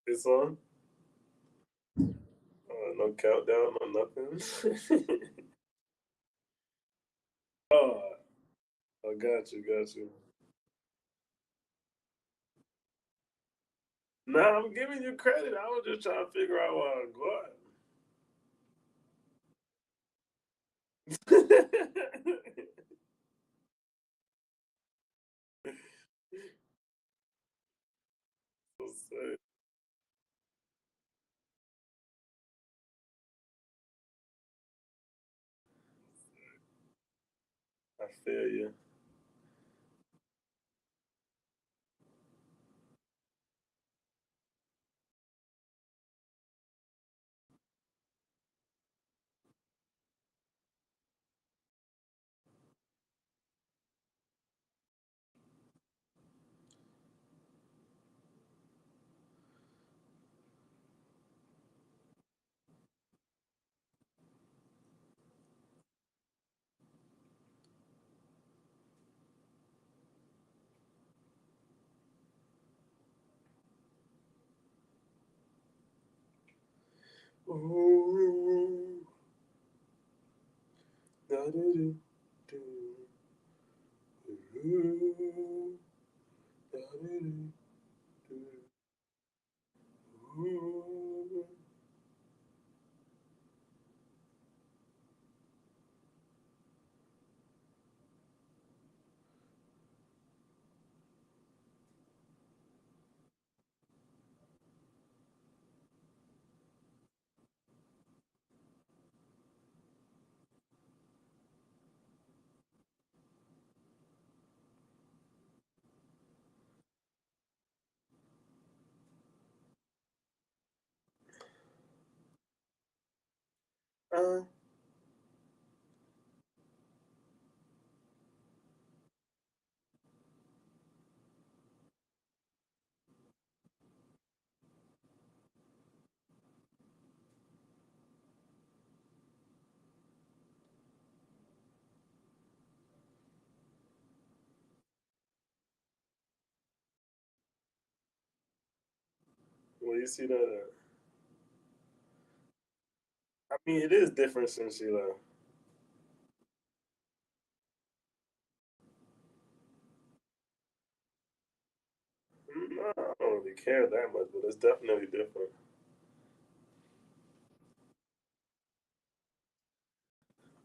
It's on. No countdown, no nothing. Oh, I got you, got you. Nah, I'm giving you credit. I was just trying to figure out why I got. So sad. I feel you. Ooh, da-da-do, do, ooh, da-da-do, do, ooh. Uh, well, you see that? I mean, it is different since she left. No, I don't really care that much, but it's definitely different.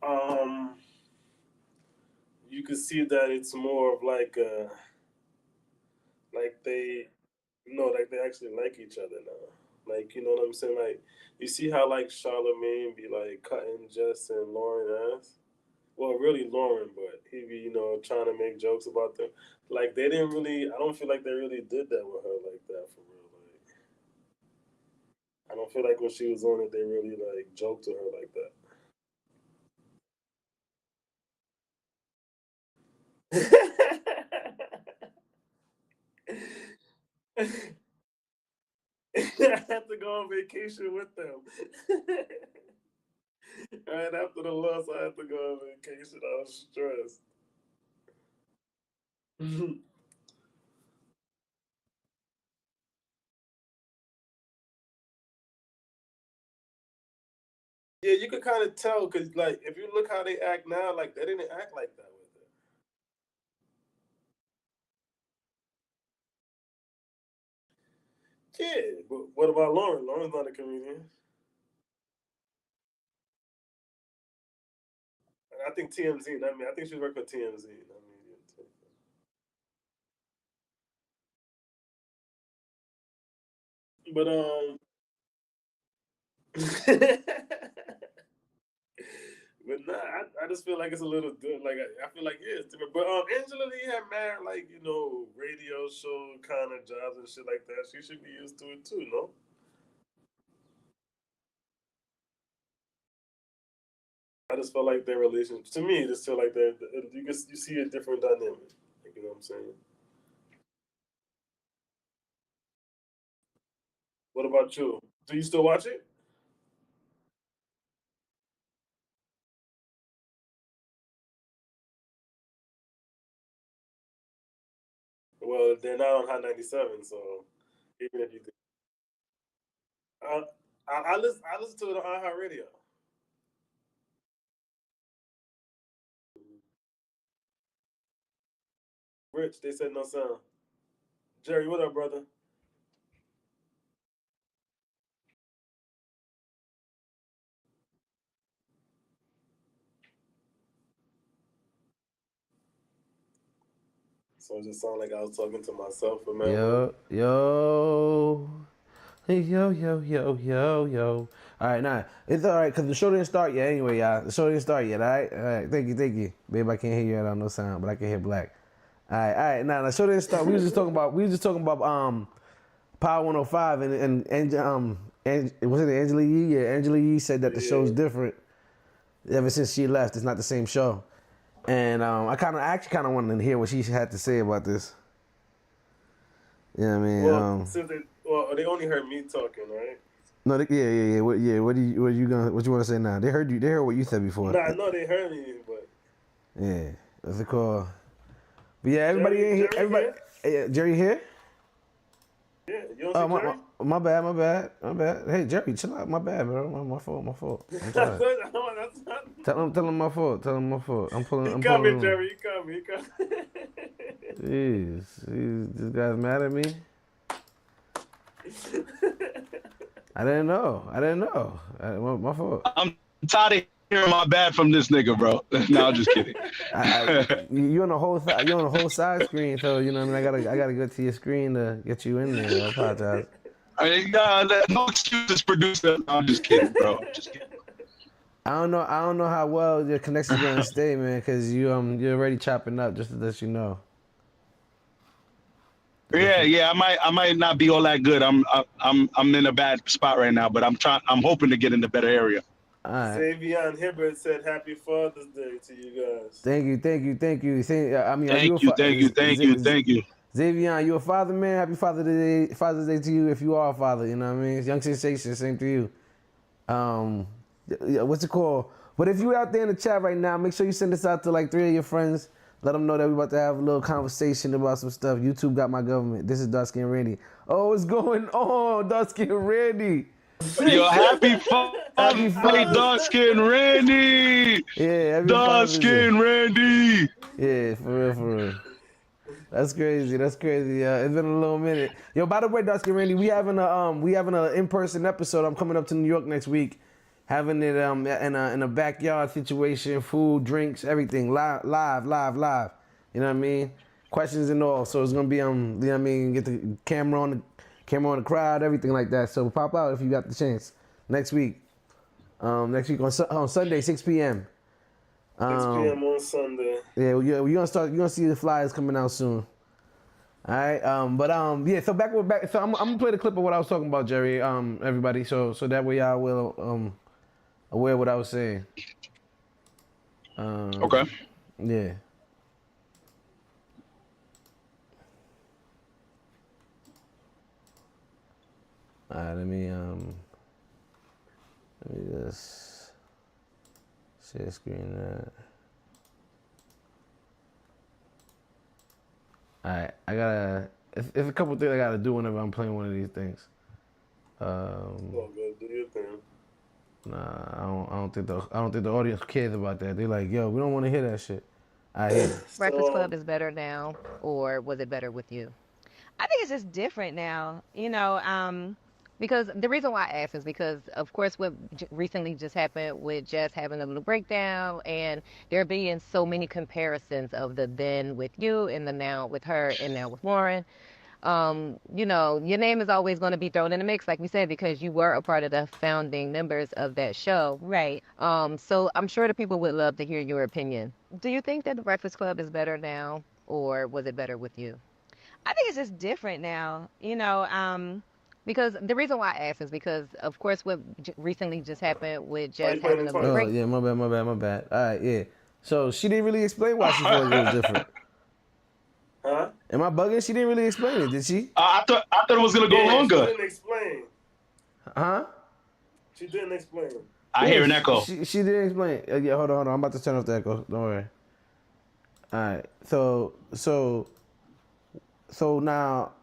Um, you can see that it's more of like like they actually like each other now. Like, you know what I'm saying? Like, you see how like Charlemagne be like cutting Jess and Lauren ass. Well, really Lauren, but he be trying to make jokes about them. Like they didn't really. I don't feel like they really did that with her like that for real. Like I don't feel like when she was on it, they really like joked to her like that. I had to go on vacation with them. Right after the loss, I had to go on vacation. I was stressed. Yeah, you could kind of tell because, like, if you look how they act now, like they didn't act like that with her. Yeah, but what about Lauren? Lauren's not a comedian. And I think TMZ. I mean, I think she worked for TMZ. I mean, yeah, but but nah, I just feel like it's a little good. Like I feel like yeah, it's different. But Angela Lee had mad like radio show kind of jobs and shit like that. She should be used to it too, no? I just felt like their relationship. To me, just feel like you see a different dynamic. Like, you know what I'm saying? What about you? Do you still watch it? Well, they're not on Hot 97, so. Even if you think, I, I listen to it on iHeartRadio. Rich, they said no sound. Jerry, what up, brother? So it just sounded like I was talking to myself for man. Yo, yo. Hey, yo, yo, yo, yo, yo. All right, nah, it's all right because the show didn't start yet. Anyway, y'all, the show didn't start yet. All right. Thank you, babe. I can't hear you out on no sound, but I can hear Black. All right. Nah, the show didn't start. We was just talking about Power 105 and was it Angela Yee? Yeah, Angela Yee said that the show's Yeah. different ever since she left. It's not the same show, and I actually kind of wanted to hear what she had to say about this. You know what I mean? Well, since they only heard me talking, right? No, yeah. What you want to say now? They heard you. They heard what you said before. Nah, I know they heard me, but Yeah, what's it called? But yeah, everybody in here. Jerry Everybody, here? Jerry here. Yeah, you don't Oh see Jerry? my bad. Hey Jerry, chill out. My bad, bro. My fault. I'm sorry. That's not. Tell him my fault. I'm He pulling coming, him. Jerry. He coming. Jeez, this guy's mad at me. I didn't know. My fault. I'm tired of hearing my bad from this nigga, bro. No, I'm just kidding. You on the whole side screen, so you know what I mean. I gotta go to your screen to get you in there. I apologize. I mean, nah, no excuses, producer. No, I'm just kidding, bro. I'm just kidding. I don't know how well your connection's gonna stay, man, because you're already chopping up. Just to let you know. Yeah. I might not be all that good. I'm in a bad spot right now, but I'm hoping to get in the better area. All right. Savion Hibbert said Happy Father's Day to you guys. Thank you. I mean, are Thank you. Xavier, you a father, man? Happy Father's Day to you if you are a father. You know what I mean? Young Sensation, same to you. What's it called? But if you out there in the chat right now, make sure you send this out to like 3 of your friends. Let them know that we're about to have a little conversation about some stuff. YouTube got my government. This is Dark Skin Randy. Oh, what's going on, Dark Skin Randy? Yo, happy Father's Day, Dark Skin Randy. Yeah, Dark Skin Randy. Yeah, for real. That's crazy. It's been a little minute. Yo, by the way, Dark Skin Randy, we having a in-person episode. I'm coming up to New York next week. Having it in a backyard situation, food, drinks, everything, live. You know what I mean? Questions and all. So it's gonna be you know what I mean? Get the camera on the crowd, everything like that. So pop out if you got the chance next week. Next week on Sunday, 6 p.m. 6 p.m. on Sunday. Yeah, you're gonna see the flyers coming out soon. All right, yeah. So back. So I'm gonna play the clip of what I was talking about, Jerry. Everybody, so that way y'all will aware of what I was saying. Okay. Yeah. All right, let me just share screen that. All right, it's a couple things I gotta do whenever I'm playing one of these things. Oh, good. Do your thing. Nah, I don't think the audience cares about that. They're like, yo, we don't want to hear that shit. I hear it. Breakfast Club is better now, or was it better with you? I think it's just different now, because the reason why I asked is because, of course, what recently just happened with Jess having a little breakdown, and there being so many comparisons of the then with you and the now with her and now with Lauren. Your name is always going to be thrown in the mix, like we said, because you were a part of the founding members of that show. Right. So I'm sure the people would love to hear your opinion. Do you think that the Breakfast Club is better now, or was it better with you? I think it's just different now, because the reason why I asked is because, of course, what recently just happened with Jess having a little Oh break. yeah, my bad. All right, yeah. So she didn't really explain why she felt it was different. Huh? Am I bugging? She didn't really explain it, did she? I thought it was gonna go longer. She didn't explain. Huh? She didn't explain. I hear an echo. She didn't explain. Yeah, hold on. I'm about to turn off the echo. Don't worry. All right. So now,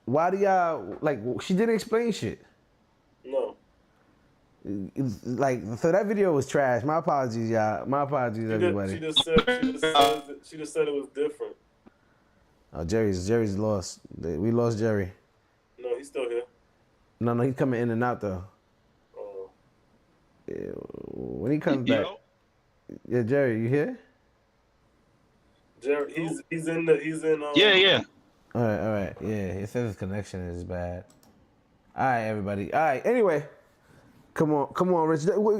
Why do y'all like? She didn't explain shit. No. Like, so that video was trash. My apologies, y'all. My apologies, everybody. She just said it was different. Oh, Jerry's lost. We lost Jerry. No, he's still here. No, he's coming in and out though. Oh. Yeah, when he comes back, yeah, Jerry, you here? Jerry, he's in. Yeah. All right. Yeah, it says his connection is bad. All right, everybody. All right. Anyway, come on, Rich. Well,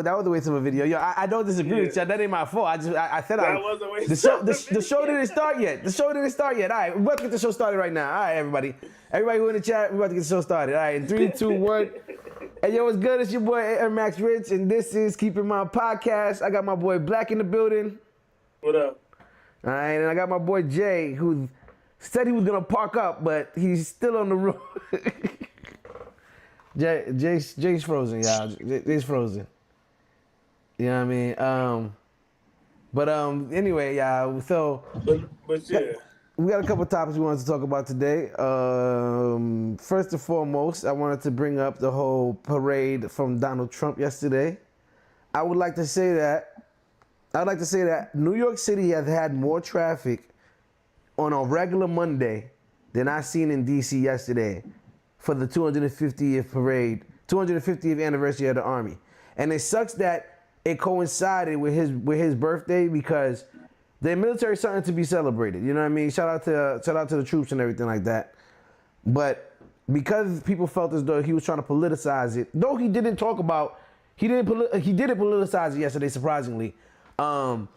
that was a waste of a video. Yo, I don't disagree with you. That ain't my fault. I said That was a waste the show didn't start yet. The show didn't start yet. All right, we're about to get the show started right now. All right, everybody. Everybody who in the chat, we're about to get the show started. All right, in 3, 2, 1. Hey, yo, what's good? It's your boy Air Max Rich, and this is Keeping My Podcast. I got my boy Black in the building. What up? All right, and I got my boy Jay, who said he was gonna park up, but he's still on the road. Jay's frozen, y'all. Jay's frozen. You know what I mean? Anyway, y'all. So, but yeah, we got a couple topics we wanted to talk about today. First and foremost, I wanted to bring up the whole parade from Donald Trump yesterday. I would like to say that New York City has had more traffic on a regular Monday than I seen in DC yesterday for the 250th parade, 250th anniversary of the Army. And it sucks that it coincided with his birthday because the military is something to be celebrated. You know what I mean? Shout out to the troops and everything like that. But because people felt as though he was trying to politicize it, though he didn't he didn't politicize it yesterday, surprisingly. The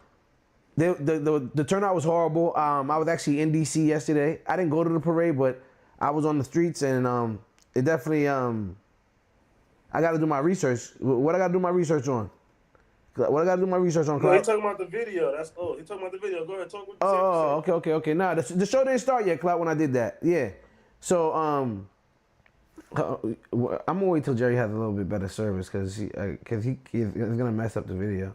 turnout was horrible. I was actually in DC yesterday. I didn't go to the parade, but I was on the streets, and it definitely I got to do my research. What I got to do my research on? What I got to do my research on? No, he's talking about the video. He's talking about the video. Go ahead, talk with the okay. Nah, the show didn't start yet, Clout, when I did that. Yeah. So I'm gonna wait till Jerry has a little bit better service because he's gonna mess up the video.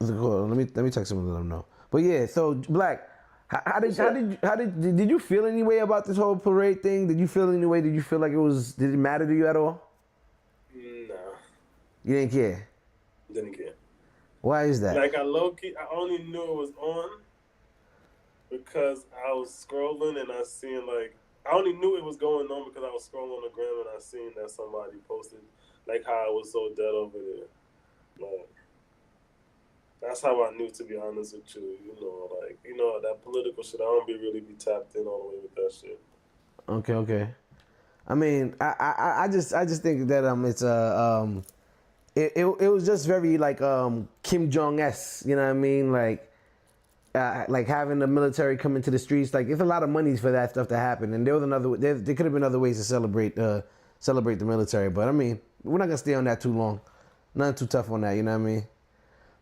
Let me text him and let him know. But yeah, so Black, did you feel any way about this whole parade thing? Did you feel any way? Did you feel like did it matter to you at all? No. You didn't care? Didn't care. Why is that? Like I only knew it was on because I was scrolling and I seen I only knew it was going on because I was scrolling on the gram and I seen that somebody posted like how I was so dead over there. Like, that's how I knew, to be honest with you. That political shit, I don't really be tapped in all the way with that shit. Okay. I mean, I just think that it was just very like Kim Jong-esque, you know what I mean? Like having the military come into the streets, like it's a lot of money for that stuff to happen, and there could have been other ways to celebrate the military, but I mean, we're not gonna stay on that too long. Nothing too tough on that, you know what I mean?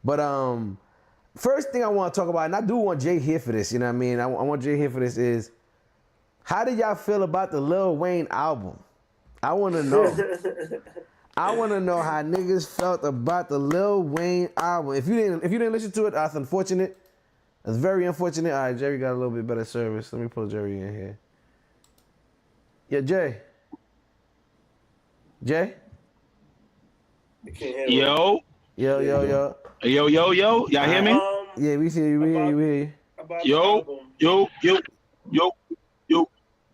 But first thing I want to talk about, and I do want Jay here for this, you know what I mean? I want Jay here for this is, how did y'all feel about the Lil Wayne album? I want to know. I want to know how niggas felt about the Lil Wayne album. If you didn't listen to it, that's unfortunate. That's very unfortunate. All right, Jerry got a little bit better service. Let me pull Jerry in here. Yeah, Jay. You can't hear me. Yo. Yo. Y'all hear me? Yeah, we hear you. We hear you. About Yo.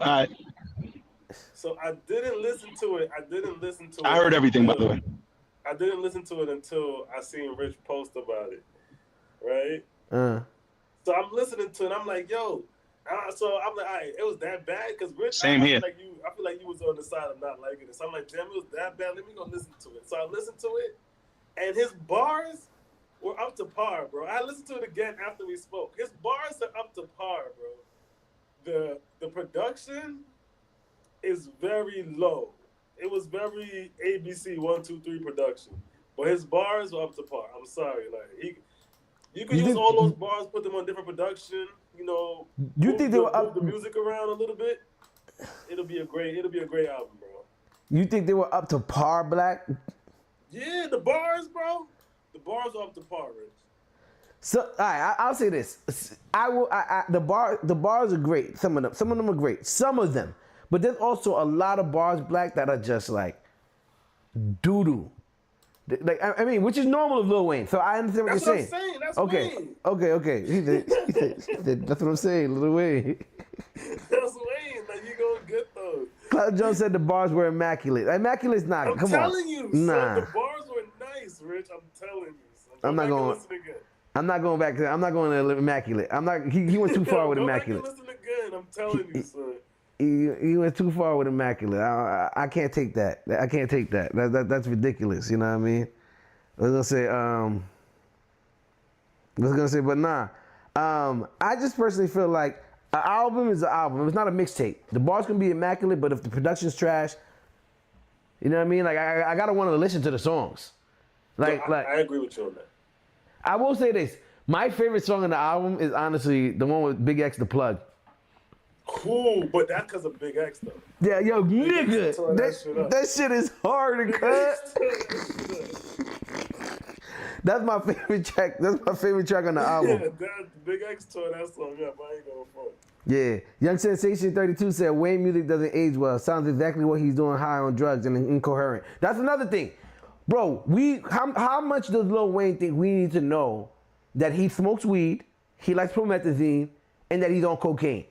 All right. So I didn't listen to it. I heard everything, by the way. I didn't listen to it until I seen Rich post about it, right? So I'm listening to it. I'm like, yo. So I'm like, all right, it was that bad? Because Rich, Same here. I feel like you was on the side of not liking it. So I'm like, damn, it was that bad. Let me go listen to it. So I listened to it, and his bars were up to par, bro. I listened to it again after we spoke. His bars are up to par, bro. The production is very low. It was very ABC 1, 2, 3 production, but his bars were up to par. I'm sorry, like you could use all those bars, put them on different production. You think they were move the music around a little bit? It'll be a great album, bro. You think they were up to par, Black? Yeah, the bars, bro. The bars are up to par, Rich. So, all right, I'll say this. The bars are great. Some of them are great. Some of them, but there's also a lot of bars, Black, that are just like doo doo. Like I mean, which is normal of Lil Wayne. So I understand what you're saying. That's what I'm saying. That's Okay, Wayne. okay. He said, that's what I'm saying, Lil Wayne. That's Wayne. Like you gonna get those. Cloud Jones said the bars were immaculate. Immaculate's not. I'm Come telling on. you, Nah. son, the bars were nice, Rich. I'm telling you. Son. I'm not Go back going. and listen again. I'm not going back to. I'm not going to immaculate. I'm not. He went too far with Go immaculate. back and listen again. I'm telling you, son. He went too far with immaculate. I can't take that. I can't take that. That's ridiculous. You know what I mean? I was gonna say, but nah. I just personally feel like an album is an album. It's not a mixtape. The bars can be immaculate, but if the production's trash, you know what I mean? Like I gotta want to listen to the songs. I agree with you on that. I will say this. My favorite song on the album is honestly the one with Big X, The Plug. Cool, but that's because of Big X, though. Yeah, yo, nigga, tore that shit up. that shit is hard to cut. That's my favorite track. That's my favorite track on the album. Yeah, Big X tore that song up. I ain't going for it. Yeah. Young Sensation 32 said Wayne music doesn't age well. Sounds exactly what he's doing high on drugs and incoherent. That's another thing. Bro, how much does Lil Wayne think we need to know that he smokes weed, he likes promethazine, and that he's on cocaine?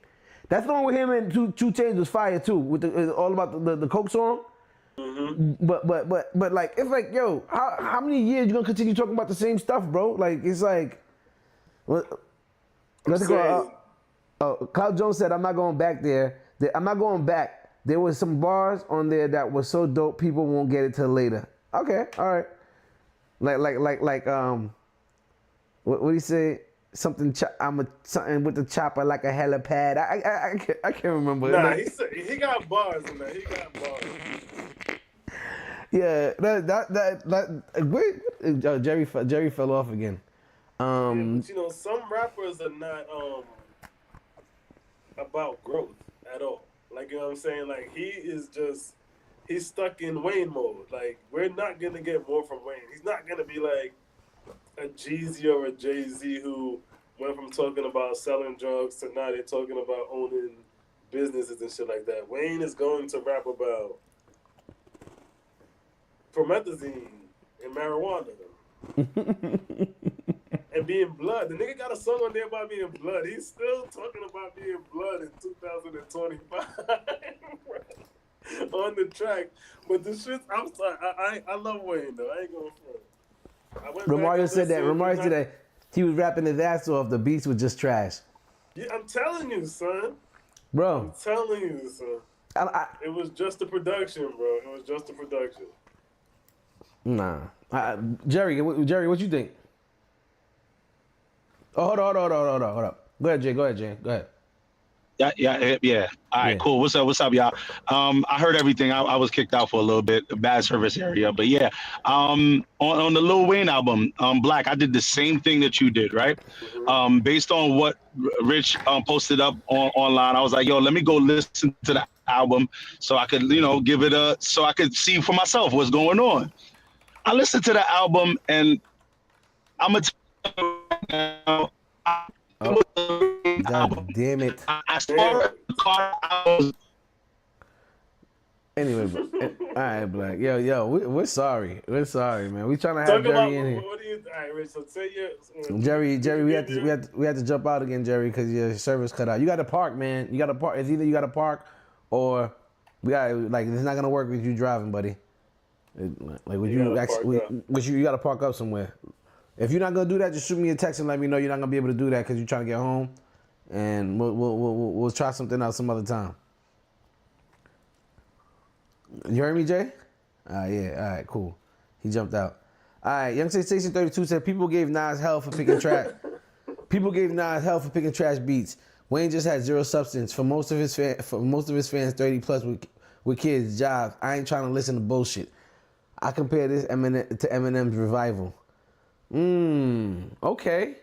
That song with him and Two Chainz was fire too, with all about the coke song. Mm-hmm. But like it's like, yo, how many years you gonna continue talking about the same stuff, bro? Like it's like, what? Let's go. Cloud Jones said, "I'm not going back there. I'm not going back. There was some bars on there that was so dope, people won't get it till later." Okay, all right. What do you say? Something something with the chopper like a helipad. I can't remember. Nah, he got bars in there. He got bars. Yeah, Jerry fell off again. Yeah, but you know, some rappers are not about growth at all. Like, you know what I'm saying? Like, he's stuck in Wayne mode. Like, we're not gonna get more from Wayne. He's not gonna be like a Jeezy or a Jay-Z who went from talking about selling drugs to now they're talking about owning businesses and shit like that. Wayne is going to rap about promethazine and marijuana and being blood. The nigga got a song on there about being blood. He's still talking about being blood in 2025 on the track. But the shit, I'm sorry, I love Wayne though. I ain't going for it. Romario said that he was rapping his ass off. The beats were just trash. Yeah, I'm telling you, son. Bro. I'm telling you, son. It was just the production, bro. It was just the production. Nah. Jerry, what you think? Oh, hold up. Go ahead, Jay. Go ahead. Yeah. All right, cool. What's up, y'all? I heard everything. I was kicked out for a little bit, bad service area, but yeah. On the Lil Wayne album, Black, I did the same thing that you did, right? Based on what Rich posted up online, I was like, yo, let me go listen to the album so I could, so I could see for myself what's going on. I listened to the album and I'm gonna tell you now, God damn it. I saw the car. Anyway, all right, Black. Yo, we're sorry. We're sorry, man. We trying to have Talk Jerry about, in here. what do you? All right, Rich. So say your Jerry, we had to jump out again, Jerry, because your service cut out. You got to park, man. You got to park. It's either you got to park or we got it's not gonna work with you driving, buddy. You got to park up somewhere. If you're not gonna do that, just shoot me a text and let me know you're not gonna be able to do that because you're trying to get home, and we'll try something out some other time. You heard me, Jay? Yeah. All right, cool. He jumped out. All right, Young Sensation 32 said people gave Nas hell for picking trash. People gave Nas hell for picking trash beats. Wayne just had zero substance. For most of his fans, 30 plus with kids, jobs. I ain't trying to listen to bullshit. I compare this to Eminem's Revival. Okay.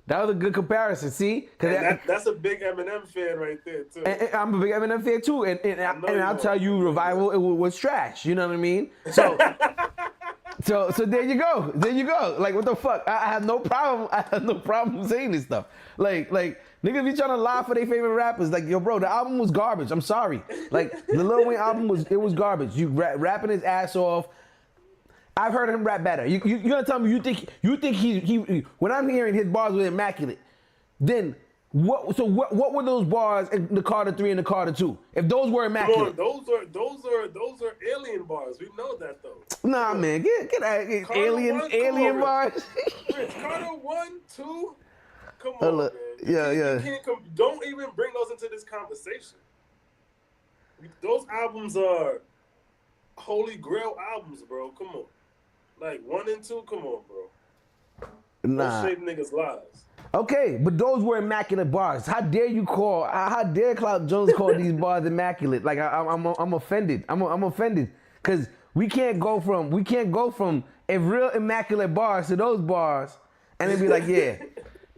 That was a good comparison, see? That's a big Eminem fan right there, too. And I'm a big Eminem fan, too. And I'll tell you, Revival, it was trash. You know what I mean? So, So there you go. There you go. Like, what the fuck? I have no problem. I have no problem saying this stuff. Like niggas be trying to lie for their favorite rappers. Like, yo, bro, the album was garbage. I'm sorry. Like, the Lil Wayne album was garbage. You rapping his ass off. I've heard him rap better. You gonna tell me you think he when I'm hearing his bars were immaculate, then what? So what were those bars in the Carter 3 and the Carter 2? If those were immaculate, those are alien bars. We know that though. Nah, man, get out. Alien bars. Rich, Carter 1, 2. Come on, Hello. man. Yeah. You can't don't even bring those into this conversation. Those albums are holy grail albums, bro. Come on. Like 1 and 2, come on, bro. Nah. Don't shape niggas' lives. Okay, but those were immaculate bars. How dare Cloud Jones call these bars immaculate? Like I'm offended. I'm offended because we can't go from a real immaculate bars to those bars and then be like, yeah,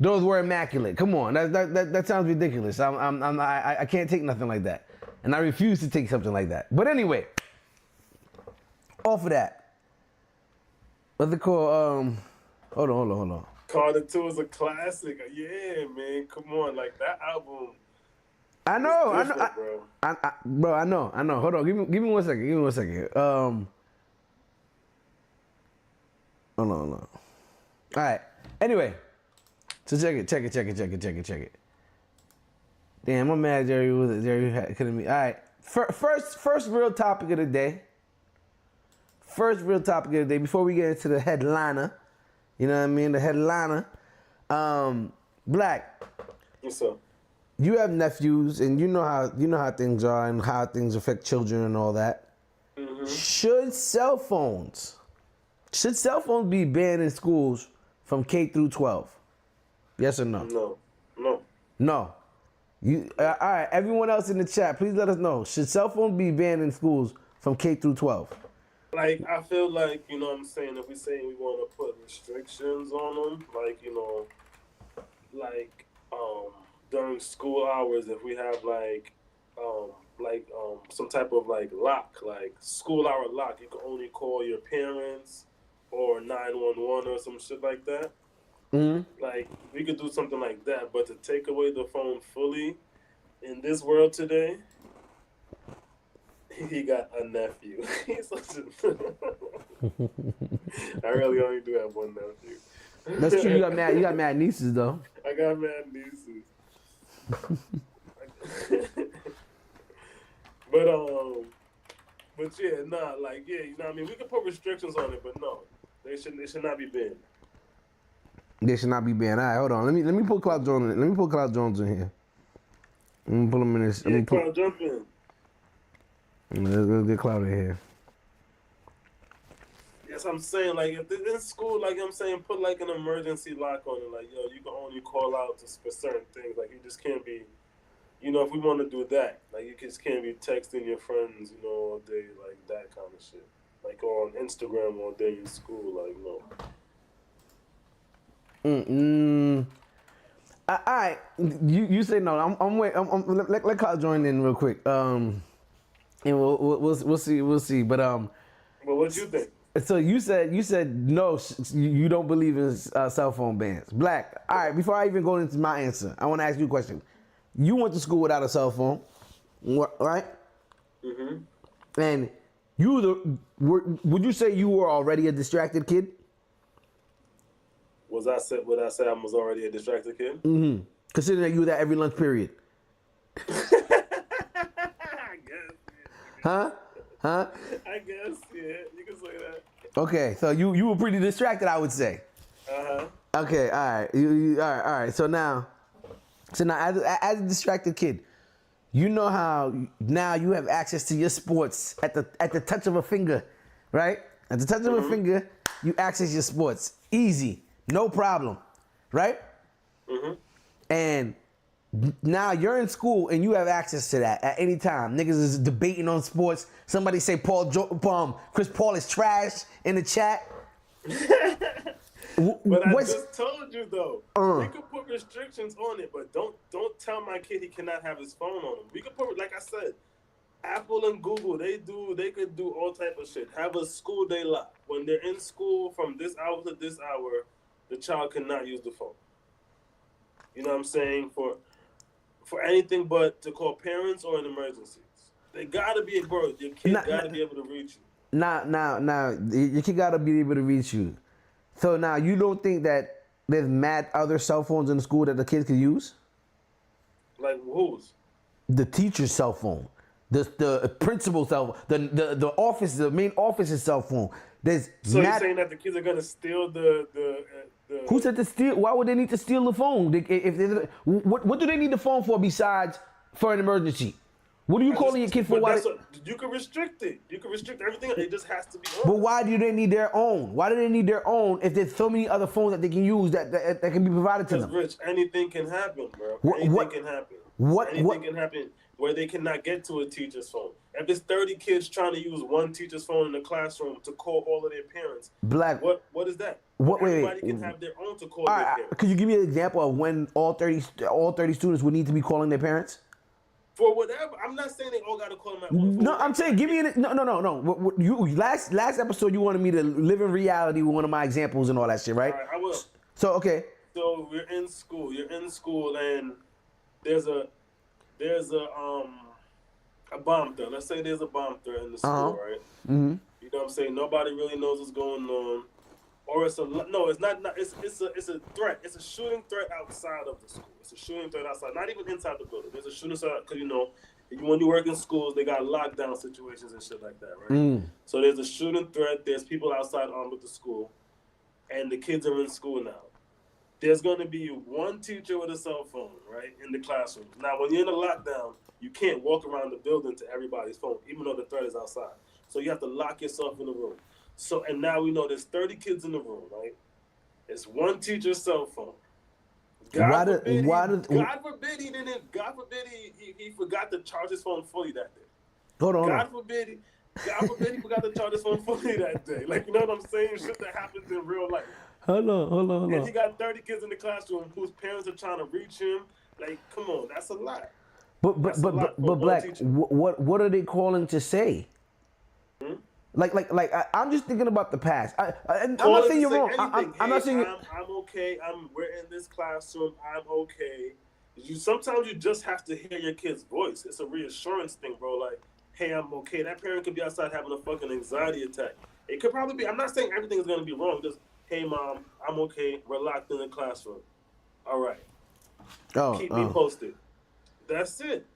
those were immaculate. Come on, that sounds ridiculous. I can't take nothing like that, and I refuse to take something like that. But anyway, off of that. What's it called? Hold on. Carter 2 is a classic. Yeah, man. Come on. Like, that album. I know. Bro. I know. Hold on. Give me 1 second. Hold on. All right. Anyway. So check it. Damn, I'm mad Jerry couldn't be. All right. First real topic of the day. Before we get into the headliner. You know what I mean? The headliner. Black. What's up? You have nephews, and you know how things are and how things affect children and all that. Mm-hmm. Should cell phones be banned in schools from K through 12? Yes or no? No. You all right? Everyone else in the chat, please let us know. Should cell phones be banned in schools from K through 12? Like, I feel like, you know what I'm saying, if we say we want to put restrictions on them, like, you know, like, during school hours, if we have, some type of, like, lock, like, school hour lock, you can only call your parents or 911 or some shit like that. Mm-hmm. Like, we could do something like that, but to take away the phone fully in this world today, he got a nephew. He's such a... I really only do have one nephew. That's true. You got mad nieces though. I got mad nieces. But yeah, nah, like yeah, you know what I mean. We can put restrictions on it, but no, they should not be banned. They should not be banned. All right, hold on. Let me put Cloud Jones in. Let me put Cloud Jones in here. Let me pull him in this. Cloud, jump in. Let's get Cloud in here. Yes, I'm saying, like, if in school, like, I'm saying, put, like, an emergency lock on it. Like, yo, you can only call out for certain things. Like, you just can't be, you know, if we want to do that, like, you just can't be texting your friends, you know, all day, like, that kind of shit. Like, on Instagram all day in school, like, no. All right, you say no. I'm wait. Let Cloud join in real quick. And we'll see. But Well, what you think? So you said no. You don't believe in cell phone bans. Black. All right. Before I even go into my answer, I want to ask you a question. You went to school without a cell phone, right? Mm-hmm. And would you say you were already a distracted kid? Would I say I was already a distracted kid? Mm-hmm. Considering that you were there every lunch period. Huh? I guess, yeah. You can say that. Okay, so you were pretty distracted, I would say. Uh-huh. Okay, all right. All right. So now as a distracted kid, you know how now you have access to your sports at the touch of a finger, right? At the touch of a finger, you access your sports. Easy. No problem. Right? Mm-hmm. And now you're in school and you have access to that at any time. Niggas is debating on sports. Somebody say Chris Paul is trash in the chat. But I just told you though, we could put restrictions on it, but don't tell my kid he cannot have his phone on him. We could put, like I said, Apple and Google, they could do all type of shit. Have a school day lock. When they're in school from this hour to this hour, the child cannot use the phone. You know what I'm saying? For anything but to call parents or in emergencies. They gotta be bro, your kid Now, gotta be able to reach you. now, your kid gotta be able to reach you. So now you don't think that there's mad other cell phones in the school that the kids could use? Like whose? The teacher's cell phone, the principal's cell phone, the office, the main office's cell phone. There's So you're saying that the kids are gonna steal the Who said to steal? Why would they need to steal the phone? What do they need the phone for besides for an emergency? What are you calling your kid for? You can restrict it. You can restrict everything. It just has to be on. But why do they need their own? Why do they need their own if there's so many other phones that they can use that can be provided to them? Rich, anything can happen, bro. Anything can happen. Anything can happen where they cannot get to a teacher's phone. If there's 30 kids trying to use one teacher's phone in the classroom to call all of their parents, Black. What is that? Everybody can have their own to call their parents. Could you give me an example of when all 30 students would need to be calling their parents? For whatever, I'm not saying they all got to call them at once. No, I'm saying give me no. You last episode you wanted me to live in reality with one of my examples and all that shit, right? All right, I will. So okay. So we're in school. You're in school, and there's a bomb threat. Let's say there's a bomb threat in the school, right? Mm-hmm. You know what I'm saying? Nobody really knows what's going on, or it's a threat. It's a shooting threat outside of the school. It's a shooting threat outside, not even inside the building. There's a shooting threat because when you work in schools, they got lockdown situations and shit like that, right? So there's a shooting threat. There's people outside armed with the school, and the kids are in school now. There's going to be one teacher with a cell phone, right, in the classroom. Now, when you're in a lockdown, you can't walk around the building to everybody's phone, even though the threat is outside. So you have to lock yourself in the room. So, and now we know there's 30 kids in the room, right? It's one teacher's cell phone. God forbid he forgot to charge his phone fully that day. Hold on. God forbid he forgot to charge his phone fully that day. Like, you know what I'm saying? Shit that happens in real life. Hold on. And he got 30 kids in the classroom whose parents are trying to reach him. Like, come on, that's a lot. But Black, what are they calling to say? I'm just thinking about the past. I'm not saying you're wrong. I'm not saying I'm okay. We're in this classroom. I'm okay. Sometimes you just have to hear your kid's voice. It's a reassurance thing, bro. Like, hey, I'm okay. That parent could be outside having a fucking anxiety attack. It could probably be. I'm not saying everything is gonna be wrong. Just, hey, mom, I'm okay. We're locked in the classroom. All right. Keep me posted. That's it.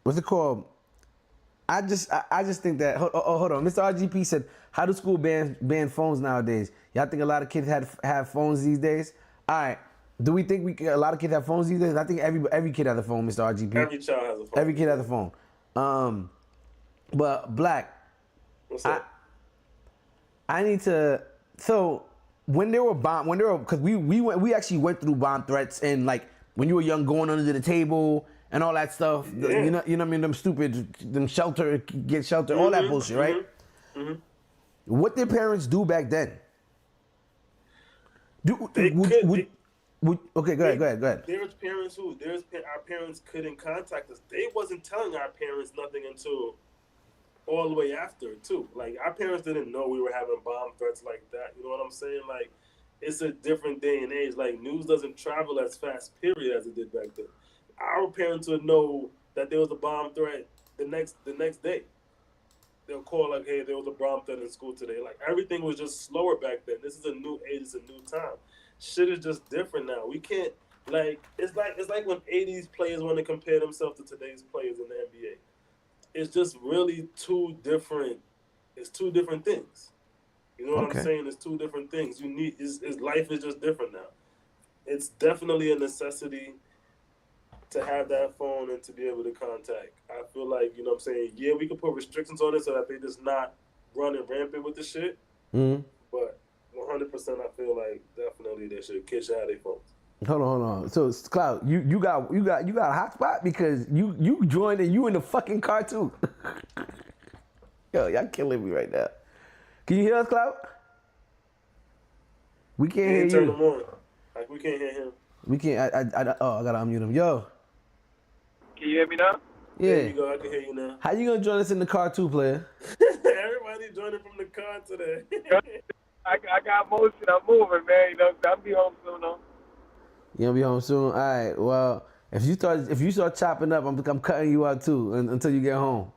What's it called? I just think that. Hold on. Mr. RGP said, "How do school ban phones nowadays? Y'all think a lot of kids have phones these days? All right. Do we think a lot of kids have phones these days? I think every kid has a phone, Mr. RGP. Every child has a phone. Every kid has a phone. But Black, what's up? I need to. So because we actually went through bomb threats and like when you were young, going under the table and all that stuff. Yeah. You know what I mean? Them stupid, get shelter, all that bullshit, right? Mm-hmm. What did parents do back then? Okay, go ahead. There's parents our parents couldn't contact us. They wasn't telling our parents nothing until all the way after too. Like, our parents didn't know we were having bomb threats like that. You know what I'm saying? Like, it's a different day and age. Like, news doesn't travel as fast, period, as it did back then. Our parents would know that there was a bomb threat the next day. They'll call like, hey, there was a bomb threat in school today. Like, everything was just slower back then. This is a new age, it's a new time. Shit is just different now. We can't, like, it's like when 80s players want to compare themselves to today's players in the NBA. It's just really two different things. You know what I'm saying? It's two different things. Life is just different now. It's definitely a necessity to have that phone and to be able to contact. I feel like, you know what I'm saying, yeah, we could put restrictions on it so that they just not running rampant with the shit. Mm-hmm. But 100% I feel like definitely kids should have their phones. Hold on. So Cloud, you got a hot spot because you joined and you in the fucking car too. Yo, y'all killing me right now. Can you hear us, Cloud? We can't hear you. Turn him on. Like, we can't hear him. We can't. I gotta unmute him. Yo. Can you hear me now? Yeah. There you go. I can hear you now. How you gonna join us in the car too, player? Everybody joining from the car today. I got motion. I'm moving, man. You know, I'll be home soon, though. You gonna be home soon? All right. Well, if you start chopping up, I'm cutting you out too until you get home.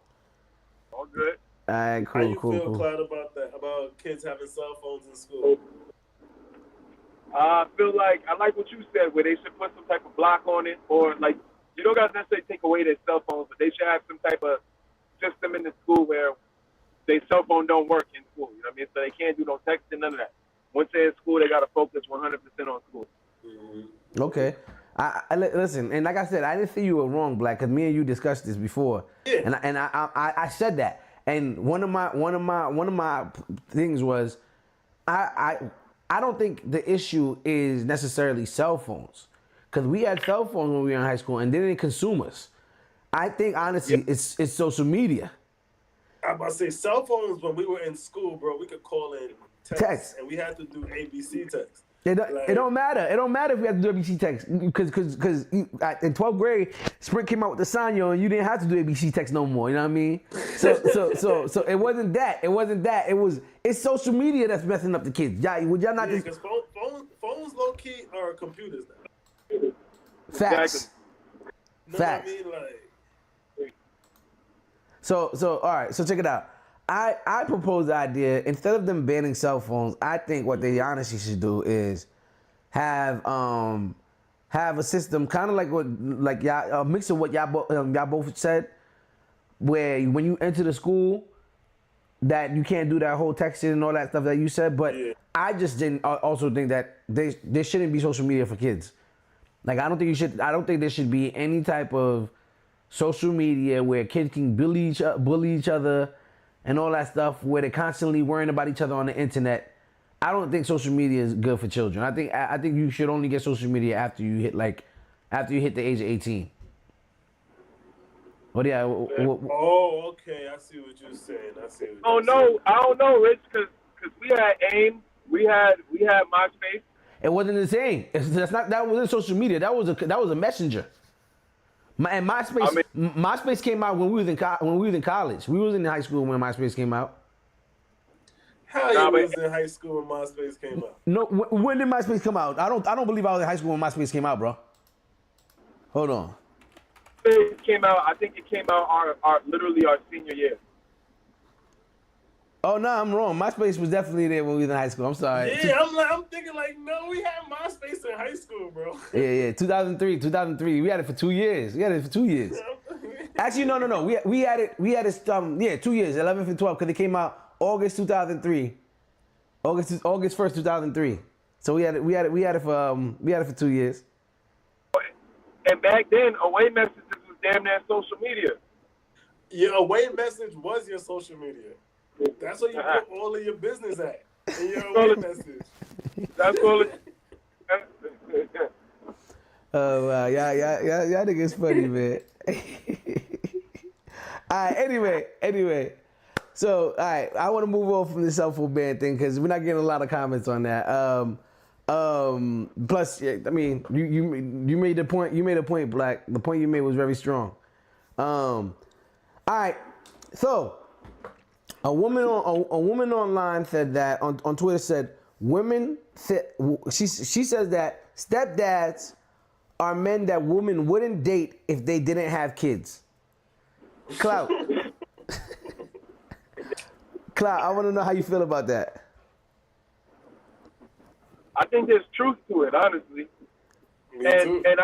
All good. All right. How you Cool. feel, Cloud, about that? About kids having cell phones in school? I feel like I like what you said, where they should put some type of block on it, or like you don't got to necessarily take away their cell phones, but they should have some type of system in the school where their cell phone don't work in school. You know what I mean? So they can't do no texting, none of that. Once they're in school, they got to focus 100% on school. Mm-hmm. Okay. I listen, and like I said, I didn't think you were wrong, Black, because me and you discussed this before. Yeah. And I said that. And one of my things was I don't think the issue is necessarily cell phones, because we had cell phones when we were in high school and they didn't consume us. I think honestly, it's social media. I'm about to say cell phones when we were in school, bro. We could call in text. And we had to do ABC text. It don't matter. It don't matter if we have to do ABC text, because in 12th grade, Sprint came out with the Sanyo, and you didn't have to do ABC text no more. You know what I mean? So it wasn't that. It's social media that's messing up the kids. Would y'all not just? Because phones low key are computers now. Facts. You know Facts. what I mean? Like. So all right. So check it out. I propose the idea, instead of them banning cell phones, I think what they honestly should do is have a system kind of like y'all, a mix of what y'all both said, where when you enter the school, that you can't do that whole texting and all that stuff that you said. But I just didn't also think that there shouldn't be social media for kids. Like I don't think there should be any type of social media where kids can bully each other and all that stuff, where they're constantly worrying about each other on the internet. I don't think social media is good for children. I think you should only get social media after you hit the age of 18. But yeah. Oh, okay. I see what you're saying. I don't know, Rich, because we had AIM, we had MySpace. It wasn't the same. That wasn't social media. That was a messenger. And MySpace came out when we was in college. We was in high school when MySpace came out. How you was in high school when MySpace came out? No, when did MySpace come out? I don't believe I was in high school when MySpace came out, bro. Hold on. It came out. I think it came out literally our senior year. Oh no, I'm wrong. MySpace was definitely there when we was in high school. I'm sorry. Yeah, I'm thinking like, no, we had MySpace in high school, bro. Yeah. 2003. We had it for 2 years. Actually, no. We had it 2 years, 11th and 12th, because it came out August 2003. August 1st, 2003. So we had it for 2 years. And back then, away messages was damn near social media. Your away message was your social media. That's where you put all of your business at. In your away message. That's all it. Oh wow, y'all niggas funny, man. All right, anyway. So, all right, I want to move on from the cell phone ban thing because we're not getting a lot of comments on that. Plus, I mean, you made the point. You made a point, Black. The point you made was very strong. All right, so a woman online said that on Twitter said she says that stepdads are men that women wouldn't date if they didn't have kids. Clout. Clout, I want to know how you feel about that. I think there's truth to it, honestly. Me too. And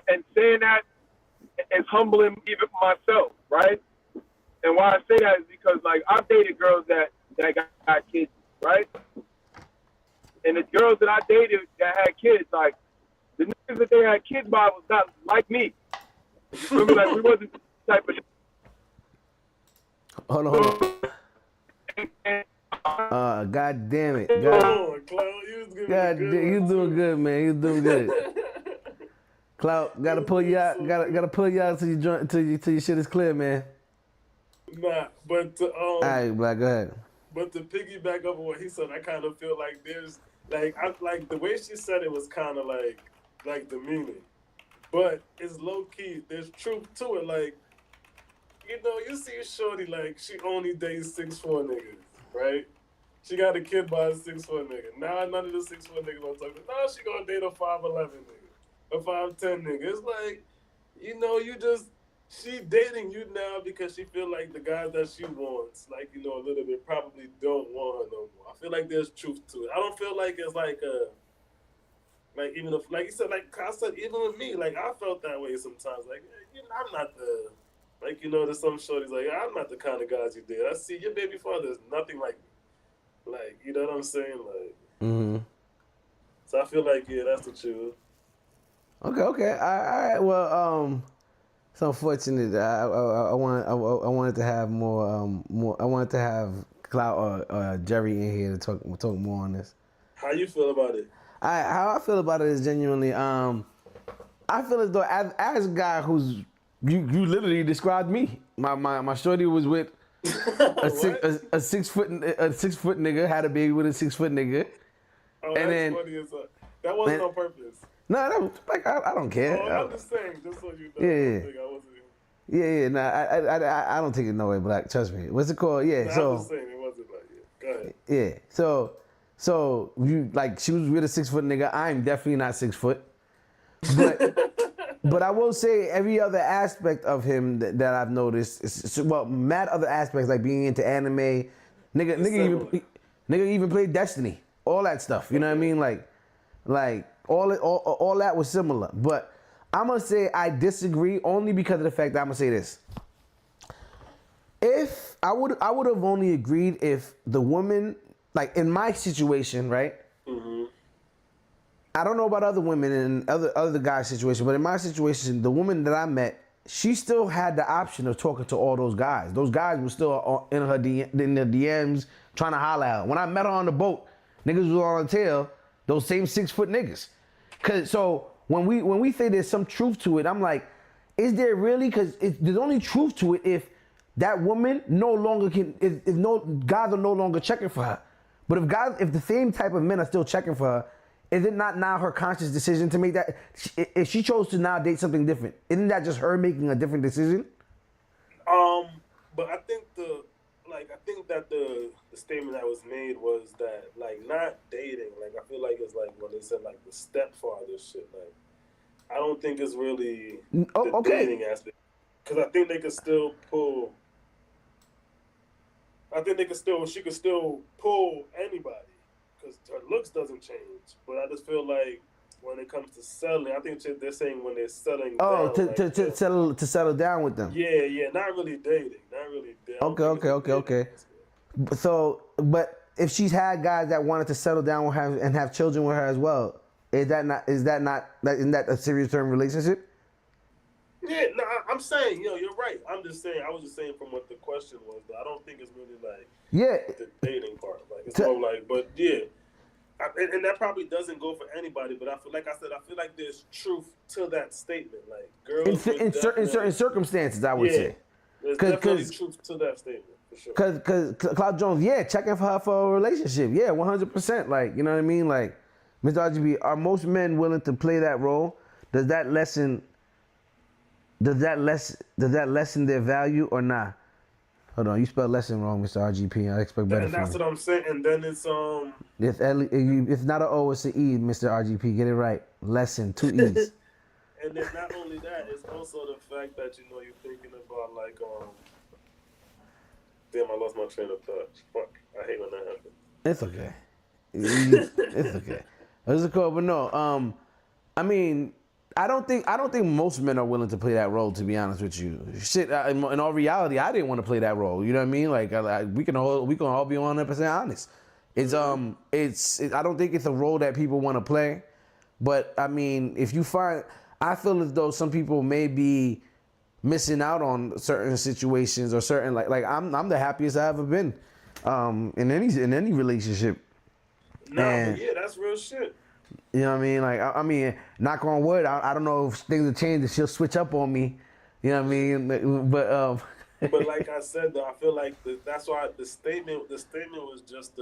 and saying that is humbling even myself, right? And why I say that is because, like, I've dated girls that got kids, right? And the girls that I dated that had kids, like, the niggas that they had kids by was not like me. Remember, like, we wasn't the type of. Hold on. God damn it. God, you doing good, man. You doing good. Clout, gotta pull you out. Gotta pull you out till your shit is clear, man. Nah, but all right, Black, go ahead. But to piggyback over what he said, I kind of feel like there's like the way she said it was kind of like demeaning. but it's low key. There's truth to it. Like, you see Shorty, like, she only dates 6'4" niggas, right? She got a kid by a 6'4" nigga. Now none of the 6'4" niggas want to talk to. Now she gonna date a 5'11" nigga, a 5'10" nigga. It's like, you just she dating you now because she feel like the guys that she wants, like, a little bit, probably don't want her no more. I feel like there's truth to it. I don't feel like it's like, even if, like you said, like I said, even with me, like I felt that way sometimes. Like, I'm not the, like, there's some shorties like, I'm not the kind of guys you date. I see your baby father is nothing like me. Like, you know what I'm saying? Like, so I feel like, yeah, that's the truth. Okay. All right. Well, it's unfortunate. I wanted to have more. I wanted to have Cloud or Jerry in here to talk more on this. How you feel about it? How I feel about it is genuinely. I feel as though as a guy who's you literally described me. My shorty was with a 6 foot nigga, had a baby with a 6 foot nigga. Oh, and that's funny as fuck. That wasn't on purpose. No, that was, like I don't care. Oh, I'm just saying, just so you know. Yeah. I don't take it no way, Black. Trust me. What's it called? Yeah. No, so I'm just saying it wasn't like Go ahead. Yeah. So you like she was with a 6 foot nigga. I'm definitely not 6 foot. But I will say every other aspect of him that I've noticed is mad other aspects like being into anime, nigga even played Destiny, all that stuff. You know what I mean? Like all that was similar. But I'm gonna say I disagree only because of the fact that I'm gonna say this. If I would have only agreed if the woman, like in my situation, right? Mm-hmm. I don't know about other women and other guys' situation, but in my situation, the woman that I met, she still had the option of talking to all those guys. Those guys were still in her DMs trying to holler out. When I met her on the boat, niggas was on her tail. Those same 6 foot niggas. So when we say there's some truth to it, I'm like, is there really? Because there's only truth to it if that woman no longer can. If guys are no longer checking for her. But if the same type of men are still checking for her, is it not now her conscious decision to make that? If she chose to now date something different, isn't that just her making a different decision? But I think that the statement that was made was that, like, not dating. Like, I feel like it's like when they said like the stepfather shit. Like, I don't think it's really the dating aspect, because I think they could still pull. I think she could still pull anybody, because her looks doesn't change. But I just feel like when it comes to selling, I think they're saying when they're selling. Oh, down, to settle down with them. Yeah, not really dating, Okay. So, but if she's had guys that wanted to settle down with her and have children with her as well, isn't that a serious term relationship? Yeah, no, I'm saying, you're right. I was just saying from what the question was, but I don't think it's really like the dating part. Like, it's more like, but yeah, and that probably doesn't go for anybody. But I feel like there's truth to that statement. Like, girls in certain circumstances, I would say. There's definitely truth to that statement. For sure. Because Cloud Jones, checking for her for a relationship, 100%. Like, you know what I mean? Like, Mr. RGB, are most men willing to play that role? Does that lessen their value or not? Hold on, you spelled lesson wrong, Mr. RGP. I expect better. And that's what I'm saying. And then it's It's not an O, it's an E, Mr. RGP. Get it right. Lesson, 2 E's. And then not only that, it's also the fact that you're thinking about like damn, I lost my train of thought. Fuck, I hate when that happens. It's okay. It's okay. It's cool, but no. I mean, I don't think most men are willing to play that role. To be honest with you, shit. In all reality, I didn't want to play that role. You know what I mean? Like, we can all be 100% honest. I don't think it's a role that people want to play. But I mean, I feel as though some people may be missing out on certain situations or certain like I'm the happiest I've ever been in any relationship. But yeah, that's real shit. You know what I mean? Like, I mean, knock on wood. I don't know if things will change and she'll switch up on me. You know what I mean? But But like I said, though, I feel like that's why the statement was just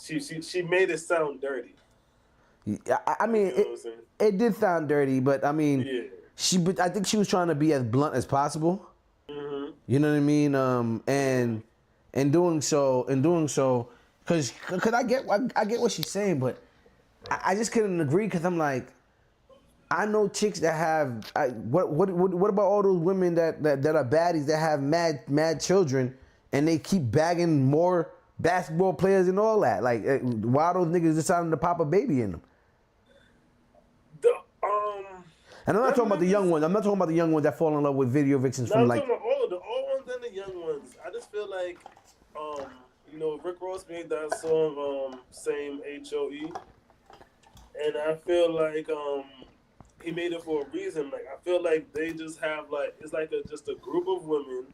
she made it sound dirty. I mean, You know what I'm saying? it did sound dirty, but I mean, Yeah. but I think she was trying to be as blunt as possible. Mm-hmm. You know what I mean? And doing so, because I get what she's saying, but I just couldn't agree because I'm like, I know chicks that have what about all those women that are baddies that have mad children and they keep bagging more basketball players and all that? Like, why are those niggas deciding to pop a baby in them? And I'm not talking about the young ones. I'm not talking about the young ones that fall in love with video vixens No, from I'm like. talking about all of the old ones and the young ones. I just feel like, you know, Rick Ross made that song, Same HOE, and I feel like he made it for a reason. Like I feel like they just have like it's like just a group of women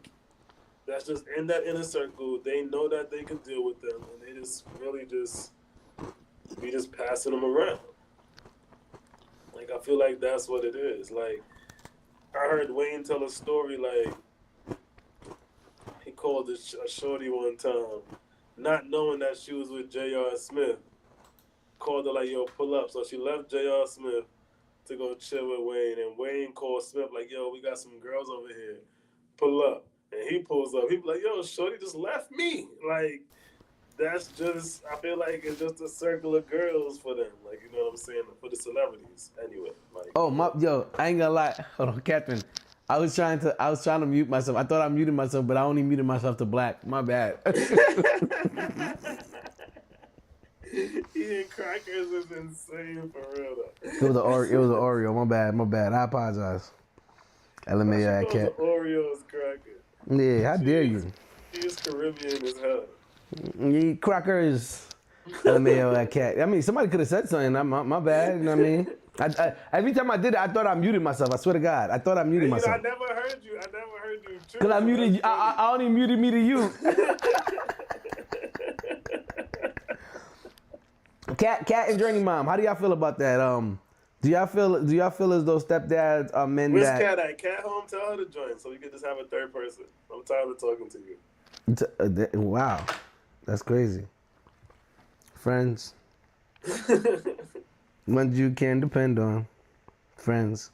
that's just in that inner circle. They know that they can deal with them, and they just really just be just passing them around. Like I feel like that's what it is. Like I heard Wayne tell a story like he called a shorty one time, not knowing that she was with J.R. Smith. Called her like, yo, pull up. So she left J.R. Smith to go chill with Wayne, and Wayne called Smith like, yo, we got some girls over here. Pull up. And he pulls up. He be like, yo, shorty just left me. Like, that's just, I feel like it's just a circle of girls for them. Like, you know what I'm saying? For the celebrities. Anyway. Like, Oh my, yo, I ain't gonna lie. Hold on, Catherine. I was trying to mute myself. I thought I muted myself, but I only muted myself to black. My bad. Eating crackers is insane for real though. It was an Oreo. My bad. I apologize. LMAO at Cat. Oreos cracker. Yeah, how dare you? He's Caribbean as hell. You eat crackers. LMAO at Cat. I mean, somebody could have said something. My bad. You know what I mean? Every time I did it, I thought I muted myself. I swear to God, I thought I muted myself. I never heard you. Cause I muted you. I only muted me to you. Cat and Journey Mom, how do y'all feel about that? Do y'all feel as though stepdads are men Where's that? Cat at? Cat home? Tell her to join so we can just have a third person. I'm tired of talking to you. Wow, that's crazy. Friends, ones you can depend on. Friends.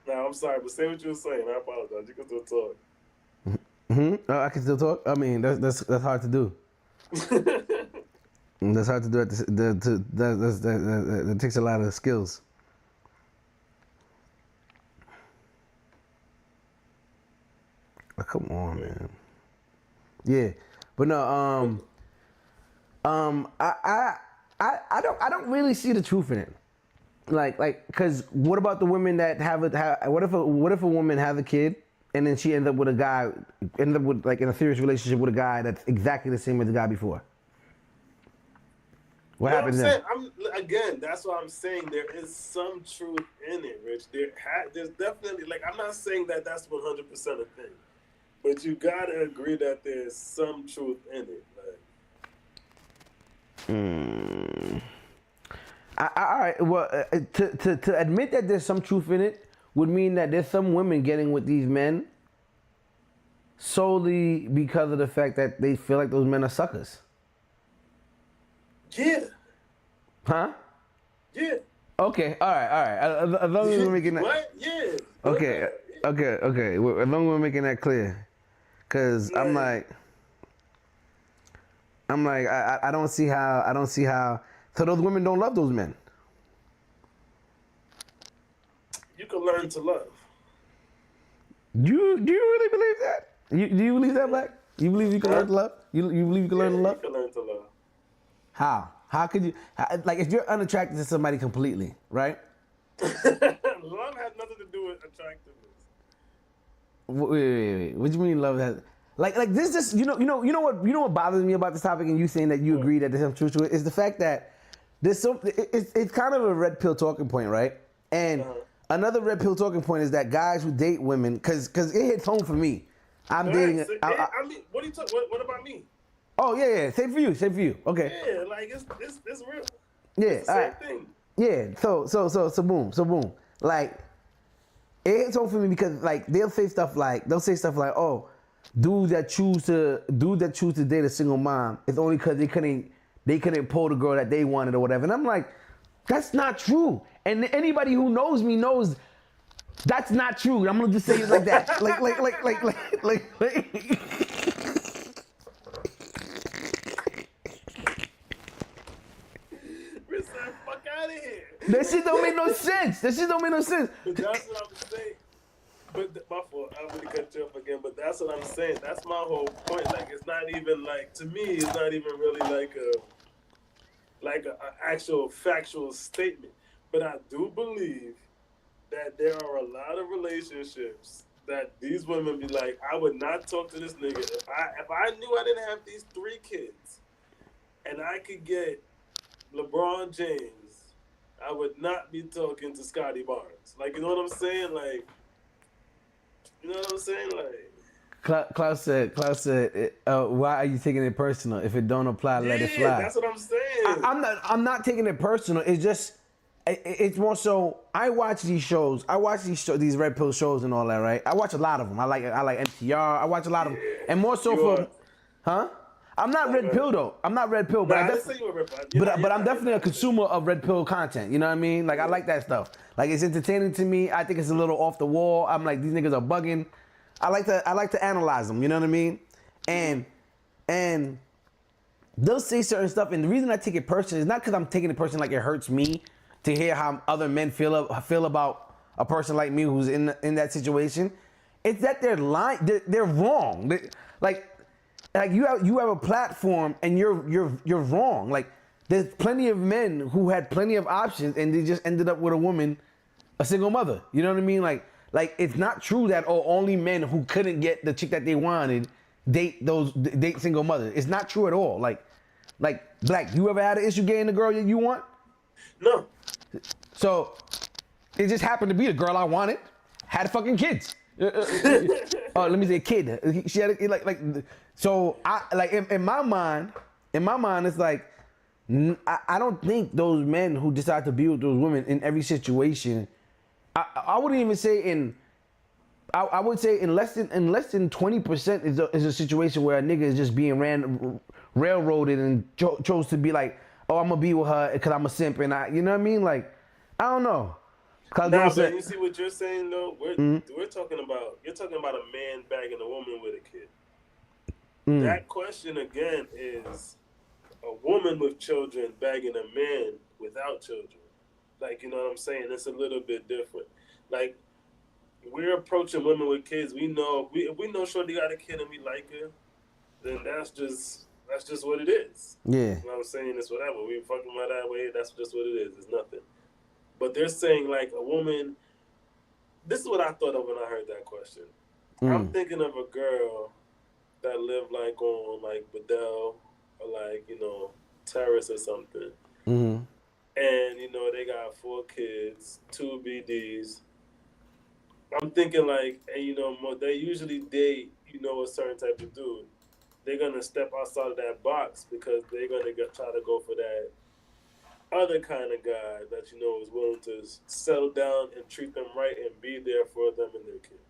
Nah, I'm sorry, but say what you were saying. I apologize. You can still talk. Oh, I can still talk. I mean, that's hard to do. That's hard to do. That takes a lot of skills. Oh, come on, man. Yeah, but no. I don't really see the truth in it. Like, cause what about the women that what if a woman has a kid and then she ends up with a guy, like in a serious relationship with a guy that's exactly the same as the guy before? What happens then? Again, that's what I'm saying. There is some truth in it, Rich. There's definitely, like, I'm not saying that that's 100% a thing, but you gotta agree that there's some truth in it. Like, all right. Well, to admit that there's some truth in it would mean that there's some women getting with these men solely because of the fact that they feel like those men are suckers. yeah. Huh? Yeah. Okay. All right. As long as we're making that. What? Yeah. Okay. As long as we're making that clear, because Yeah. I'm like, I don't see how. So those women don't love those men. You can learn to love. Do you really believe that? Do you believe that, Black? You believe you can learn to love? You believe you can learn to love? You can learn to love. How? How could you? Like, if you're unattracted to somebody completely, right? Love has nothing to do with attractiveness. Wait. What do you mean love has? Like this. You know what bothers me about this topic, and you saying that you agree that there's some truth to it, is the fact that there's some. It's kind of a red pill talking point, right? And another red pill talking point is that guys who date women, because it hits home for me. I'm dating. I mean, what are you talking? What about me? Oh yeah. Same for you. Okay. Yeah, like it's real. Yeah. It's the same thing. Yeah. So boom. Like, it hits home for me because like they'll say stuff like, oh, dudes that choose to date a single mom, it's only because they couldn't pull the girl that they wanted or whatever. And I'm like, That's not true. And anybody who knows me knows that's not true. I'm gonna just say it like that. Like. Fuck out of here. That shit don't make no sense. But that's what I'm saying. But my fault. I'm gonna cut you off again. But that's what I'm saying. That's my whole point. Like, it's not even like, to me, it's not even really like a actual factual statement. But I do believe that there are a lot of relationships that these women be like, I would not talk to this nigga if I knew I didn't have these 3 kids and I could get LeBron James, I would not be talking to Scotty Barnes. Like, you know what I'm saying? Like, you know what I'm saying? Like, Klaus said, why are you taking it personal? If it don't apply, let it fly. That's what I'm saying. I'm not taking it personal. It's just, it's more so, I watch these shows. I watch these red pill shows and all that, right? I watch a lot of them. I like NPR. I watch a lot of them. And more so huh? I'm not red pill though. I'm not red pill, but I didn't say you were red pill. But I'm definitely a consumer of red pill content. You know what I mean? Like, I like that stuff. Like, it's entertaining to me. I think it's a little off the wall. I'm like, these niggas are bugging. I like to analyze them. You know what I mean? And they'll say certain stuff, and the reason I take it personally is not because I'm taking it personally like it hurts me to hear how other men feel about a person like me who's in that situation. It's that they're lying. They're wrong. Like you have a platform and you're wrong. Like, there's plenty of men who had plenty of options and they just ended up with a woman, a single mother. You know what I mean? Like it's not true that only men who couldn't get the chick that they wanted date single mothers. It's not true at all. Like Black, you ever had an issue getting the girl that you want? No. So it just happened to be the girl I wanted, had fucking kids. Oh, let me say kid. She had like. So I like in my mind, it's like I don't think those men who decide to be with those women in every situation. I wouldn't even say I would say in less than 20% is a situation where a nigga is just being railroaded and chose to be like, oh, I'm gonna be with her because I'm a simp and you know what I mean? Like, I don't know. But you see what you're saying though? You're talking about a man bagging a woman with a kid. That question again is a woman with children bagging a man without children. Like, you know what I'm saying? It's a little bit different. Like, we're approaching women with kids. We know if we know Shorty got a kid and we like her, then that's just what it is. Yeah. You know what I'm saying? It's whatever. We fucking my that way. That's just what it is. It's nothing. But they're saying like a woman. This is what I thought of when I heard that question. I'm thinking of a girl that lived like on like Bedell or like, you know, Terrace or something. Mm-hmm. And, you know, they got 4 kids, 2 BDs. I'm thinking like, and you know, they usually date, you know, a certain type of dude. They're going to step outside of that box because they're going to try to go for that other kind of guy that, you know, is willing to settle down and treat them right and be there for them and their kids.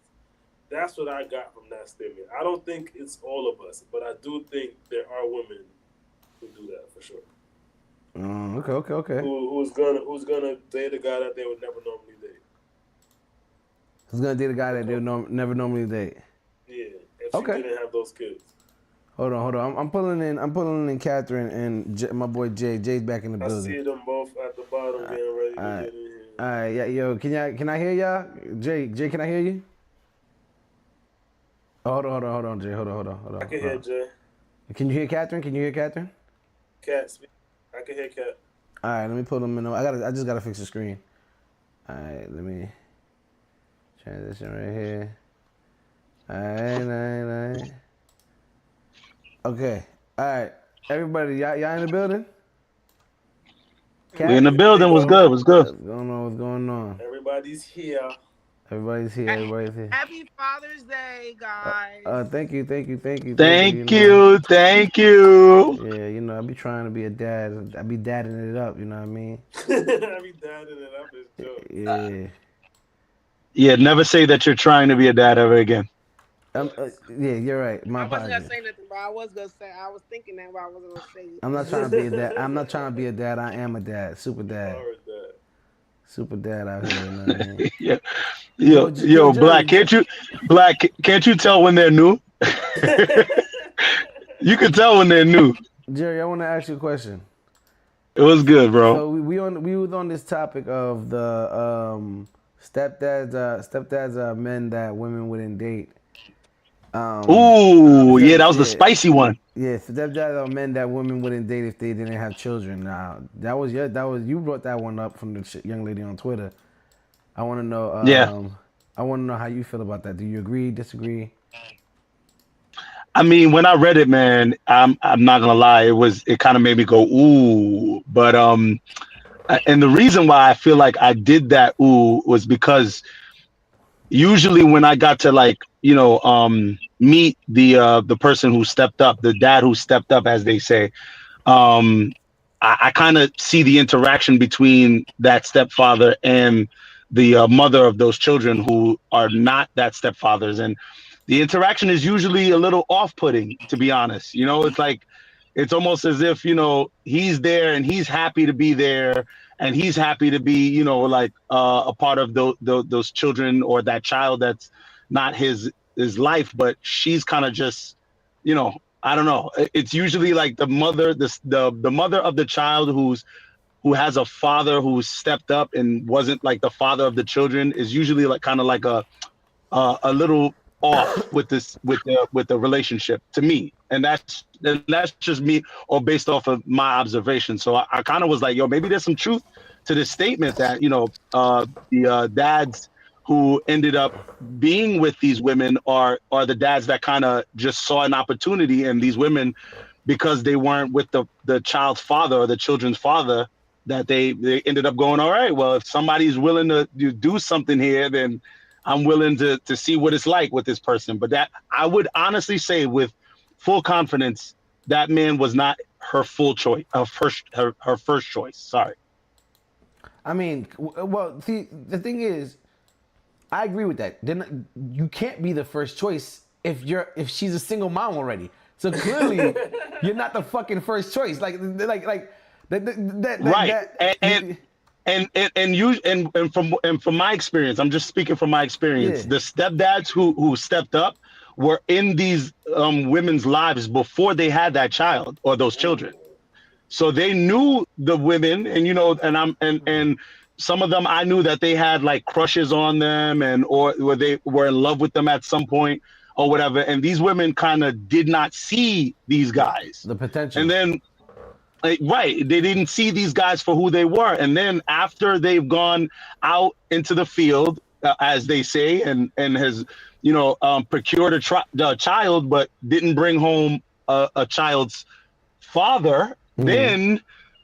That's what I got from that statement. I don't think it's all of us, but I do think there are women who do that for sure. Okay. Who's gonna date a guy that they would never normally date? Who's gonna date a guy that they would never normally date? Yeah, if she didn't have those kids. Hold on. I'm pulling in Catherine and my boy Jay. Jay's back in the building. I see them both at the bottom getting ready to get in here. All right, yeah, yo, can I hear y'all? Jay, can I hear you? Oh, hold on, Jay. Hold on. I can hear Jay. Can you hear Catherine? Cat, speak. I can hear Cat. All right, let me pull them in. I just gotta fix the screen. All right, let me transition right here. All right. Okay. All right, everybody, y'all in the building? Cat? We in the building. What's good? What's going on? Everybody's here. Everybody's here. Happy Father's Day, guys. Thank you. Thank you. Yeah, you know, I be trying to be a dad. I be dadding it up, you know what I mean? I be dadding it up, it's joke. Yeah. Yeah, never say that you're trying to be a dad ever again. Yeah, you're right. I wasn't gonna say nothing, but I was thinking that, but I wasn't gonna say it. I'm not trying to be a dad. I am a dad. Super dad. Super dad out here. You know what I mean? Yeah, Yo, yo, Black, Jerry, can't you tell when they're new? You can tell when they're new. Jerry, I want to ask you a question. It was good, bro. So we was on this topic of the stepdads are men that women wouldn't date. Ooh, yeah, Step that was the yeah spicy one. yeah stepdads are men that women wouldn't date if they didn't have children. Now that was you brought that one up from the young lady on Twitter. I want to know Yeah, I want to know how you feel about that. Do you agree? Disagree? I mean, when I read it, man, I'm not gonna lie, it kind of made me go ooh, but and the reason why I feel like I did that ooh was because usually when I got to like meet the person who stepped up, the dad who stepped up, as they say, um, I kind of see the interaction between that stepfather and the mother of those children who are not that stepfathers, and the interaction is usually a little off-putting, to be honest. It's like it's almost as if he's there and he's happy to be there and he's happy to be like a part of those children or that child that's not his life, but she's kind of just you know I don't know. It's usually like the mother, the mother of the child who has a father who stepped up and wasn't like the father of the children is usually like kind of like a little off with the relationship to me, and that's just me, or based off of my observation. So I kind of was like, yo, maybe there's some truth to this statement that the dads who ended up being with these women are the dads that kind of just saw an opportunity in these women because they weren't with the child's father or the children's father, that they ended up going, all right, well, if somebody's willing to do something here, then I'm willing to see what it's like with this person. But that I would honestly say with full confidence that man was not her full choice, her first choice. Sorry. I mean, well, see, the thing is, I agree with that. Then you can't be the first choice if she's a single mom already. So clearly, you're not the fucking first choice. Like Right. that And you, from my experience, I'm just speaking from my experience. yeah. The stepdads who stepped up were in these women's lives before they had that child or those children. So they knew the women, and and some of them I knew that they had like crushes on them, and or where they were in love with them at some point or whatever. And these women kind of did not see these guys. The And potential. then right, they didn't see these guys for who they were. And then after they've gone out into the field, as they say, and has procured a child, but didn't bring home a child's father, then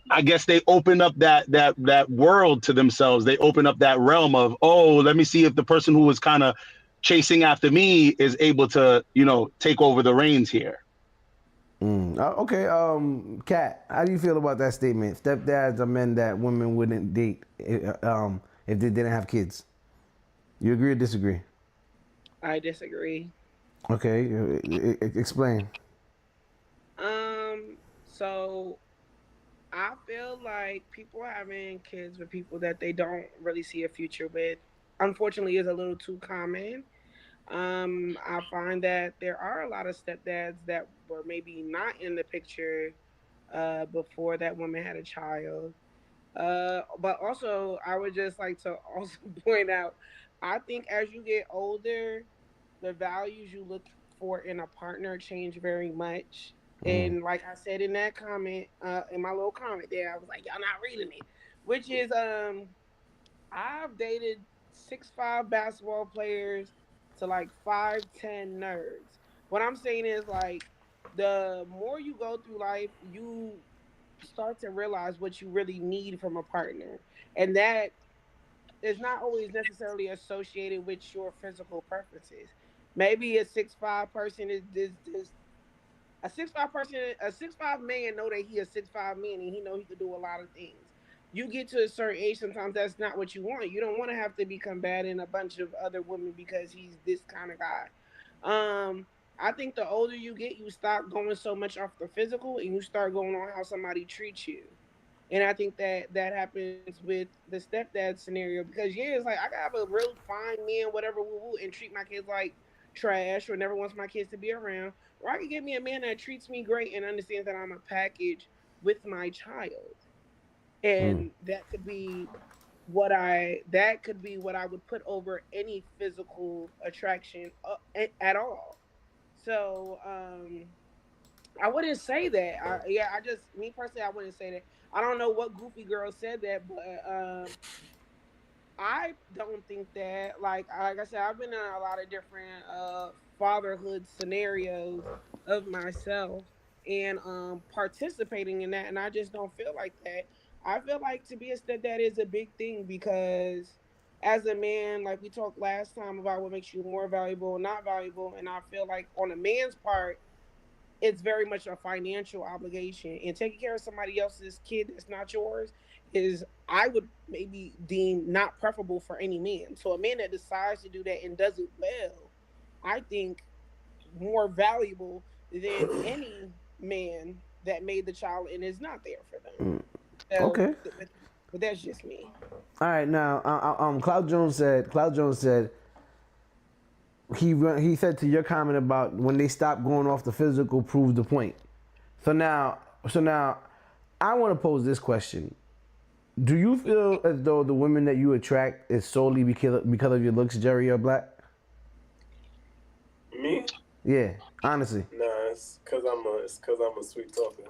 I guess they open up that world to themselves. They open up that realm of, oh, let me see if the person who was kind of chasing after me is able to, take over the reins here. Okay, Kat, how do you feel about that statement? Stepdads are men that women wouldn't date if they didn't have kids. You agree or disagree? I disagree. Okay, explain. So I feel like people having kids with people that they don't really see a future with, unfortunately, is a little too common. I find that there are a lot of stepdads that were maybe not in the picture before that woman had a child. But also, I would just like to also point out, I think as you get older, the values you look for in a partner change very much. And like I said in that comment, in my little comment there, I was like, y'all not reading it, which is I've dated 6'5" basketball players to like 5'10" nerds. What I'm saying is like the more you go through life, you start to realize what you really need from a partner. And that is not always necessarily associated with your physical preferences. Maybe a 6'5" person is a 6'5" person, a 6'5" man know that he a 6'5" man and he know he could do a lot of things. You get to a certain age, sometimes that's not what you want. You don't want to have to be combating a bunch of other women because he's this kind of guy. I think the older you get, you stop going so much off the physical and you start going on how somebody treats you. And I think that that happens with the stepdad scenario because yeah, it's like I can have a real fine man, whatever, woo woo, and treat my kids like trash or never wants my kids to be around. Or I can get me a man that treats me great and understands that I'm a package with my child. Mm. And that could be what I would put over any physical attraction at all. So I wouldn't say that. I just me personally, I wouldn't say that. I don't know what goofy girl said that, but I don't think that. Like I said, I've been in a lot of different fatherhood scenarios of myself and participating in that, and I just don't feel like that. I feel like to be a stepdad is a big thing because as a man, like we talked last time about what makes you more valuable and not valuable, and I feel like on a man's part it's very much a financial obligation, and taking care of somebody else's kid that's not yours is, I would maybe deem, not preferable for any man. So a man that decides to do that and does it well, I think more valuable than any man that made the child and is not there for them. So Okay. but that's just me. All right. Now, Cloud Jones said. Cloud Jones said he said to your comment about when they stop going off the physical proves the point. So now, so now, I want to pose this question: do you feel as though the women that you attract is solely because of your looks, Jerry or Black? Me? Yeah, honestly. Nah, it's cause I'm a sweet talker.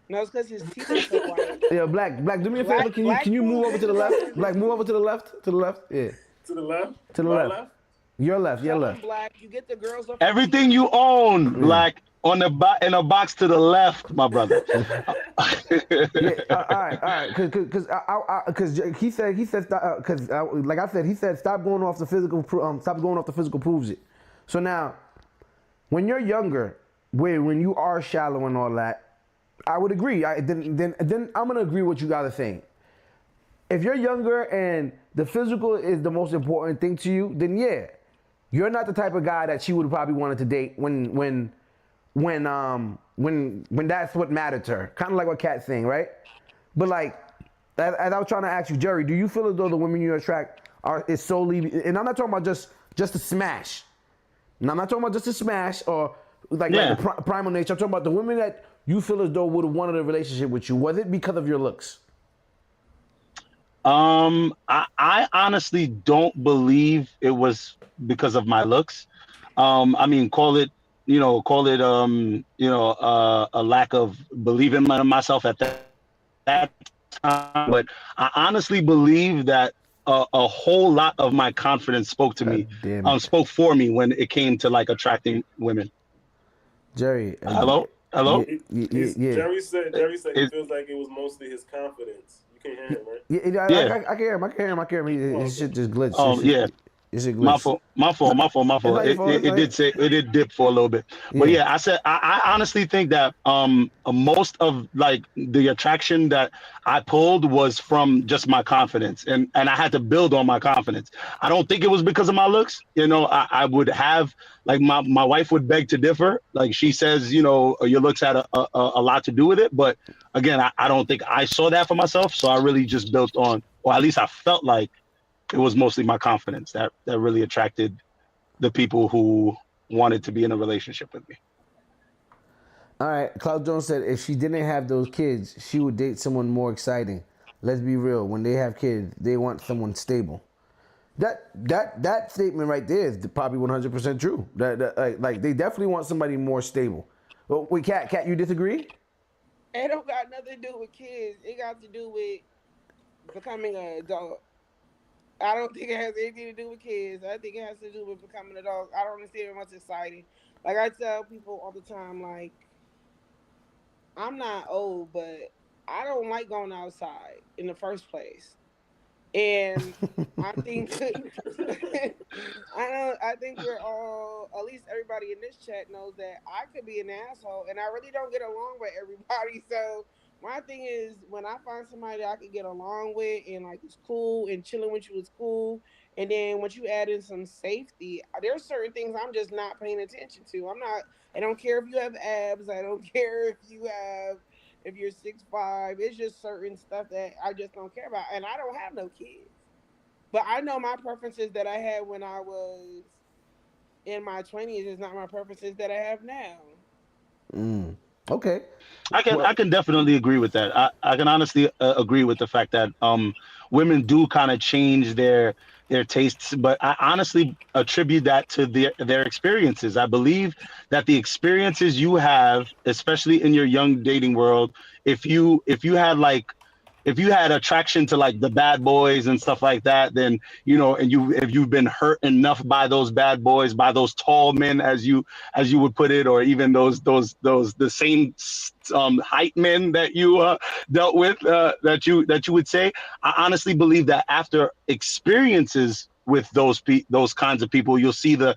No, it's because his teeth are so white. Yeah, Black, do me a favor. Can Black you move proves over to the independence left? is Black, move over teeth. to the left. To the left. Yeah, To the left, to the my left. left. Your left. Your Tell him, left. Black, you get the girls off your Everything teeth. you own, Yeah. Black, on the in a box to the left, my brother. Yeah. All right. Cause he said because like I said, he said stop going off the physical. Stop going off the physical proves it. So now, when you're younger, when you are shallow and all that, I would agree. Then I'm gonna agree with you guys are saying. If you're younger and the physical is the most important thing to you, then yeah, you're not the type of guy that she would probably wanted to date when that's what mattered to her. Kind of like what Kat's saying, right? But like, as I was trying to ask you, Jerry, do you feel as though the women you attract are is solely? And I'm not talking about just a smash. And I'm not talking about just a smash or like the Yeah. primal nature. I'm talking about the women that you feel as though would have wanted a relationship with you. Was it because of your looks? I honestly don't believe it was because of my looks. I mean, call it, a lack of believing in myself at that time. But I honestly believe that a whole lot of my confidence spoke to me, God damn it, spoke for me when it came to like attracting women. Jerry. Hello, hello. Yeah, He, yeah, he's yeah. Jerry said he It, feels like it was mostly his confidence. You can hear him, right? Yeah, yeah. I can hear him. I can hear him. I can hear him. Oh, His okay. shit just glitched. Oh, yeah. His shit My glitched. fault, my No, fault, my fault, my it's fault. not your It, fault. it It's it not your, did say it did dip for a little bit, but yeah. yeah, I honestly think that most of like the attraction that I pulled was from just my confidence, and I had to build on my confidence. I don't think it was because of my looks. I would have like my wife would beg to differ. Like she says, your looks had a lot to do with it, but again, I don't think I saw that for myself. So I really just built on, or at least I felt like it was mostly my confidence that really attracted the people who wanted to be in a relationship with me. All right. Cloud Jones said if she didn't have those kids, she would date someone more exciting. Let's be real. When they have kids, they want someone stable. That statement right there is probably 100% true. Like they definitely want somebody more stable. Well, wait, Cat, you disagree? It don't got nothing to do with kids. It got to do with becoming an adult. I don't think it has anything to do with kids. I think it has to do with becoming an adult. I don't understand it much exciting. Like I tell people all the time, like I'm not old, but I don't like going outside in the first place. And I think I think we're all, at least everybody in this chat knows that I could be an asshole and I really don't get along with everybody. So my thing is when I find somebody that I can get along with and like it's cool and chilling with you is cool. And then once you add in some safety, there's certain things I'm just not paying attention to. I don't care if you have abs. I don't care if you have if you're 6'5". It's just certain stuff that I just don't care about. And I don't have no kids. But I know my preferences that I had when I was in my 20s is not my preferences that I have now. Okay. I Well, can definitely agree with that. I can honestly agree with the fact that women do kind of change their tastes, but I honestly attribute that to their experiences. I believe that the experiences you have, especially in your young dating world, if you had like if you had attraction to like the bad boys and stuff like that, then and if you've been hurt enough by those bad boys, by those tall men, as you would put it, or even those the same height men that you dealt with, that you would say. I honestly believe that after experiences with those kinds of people, you see the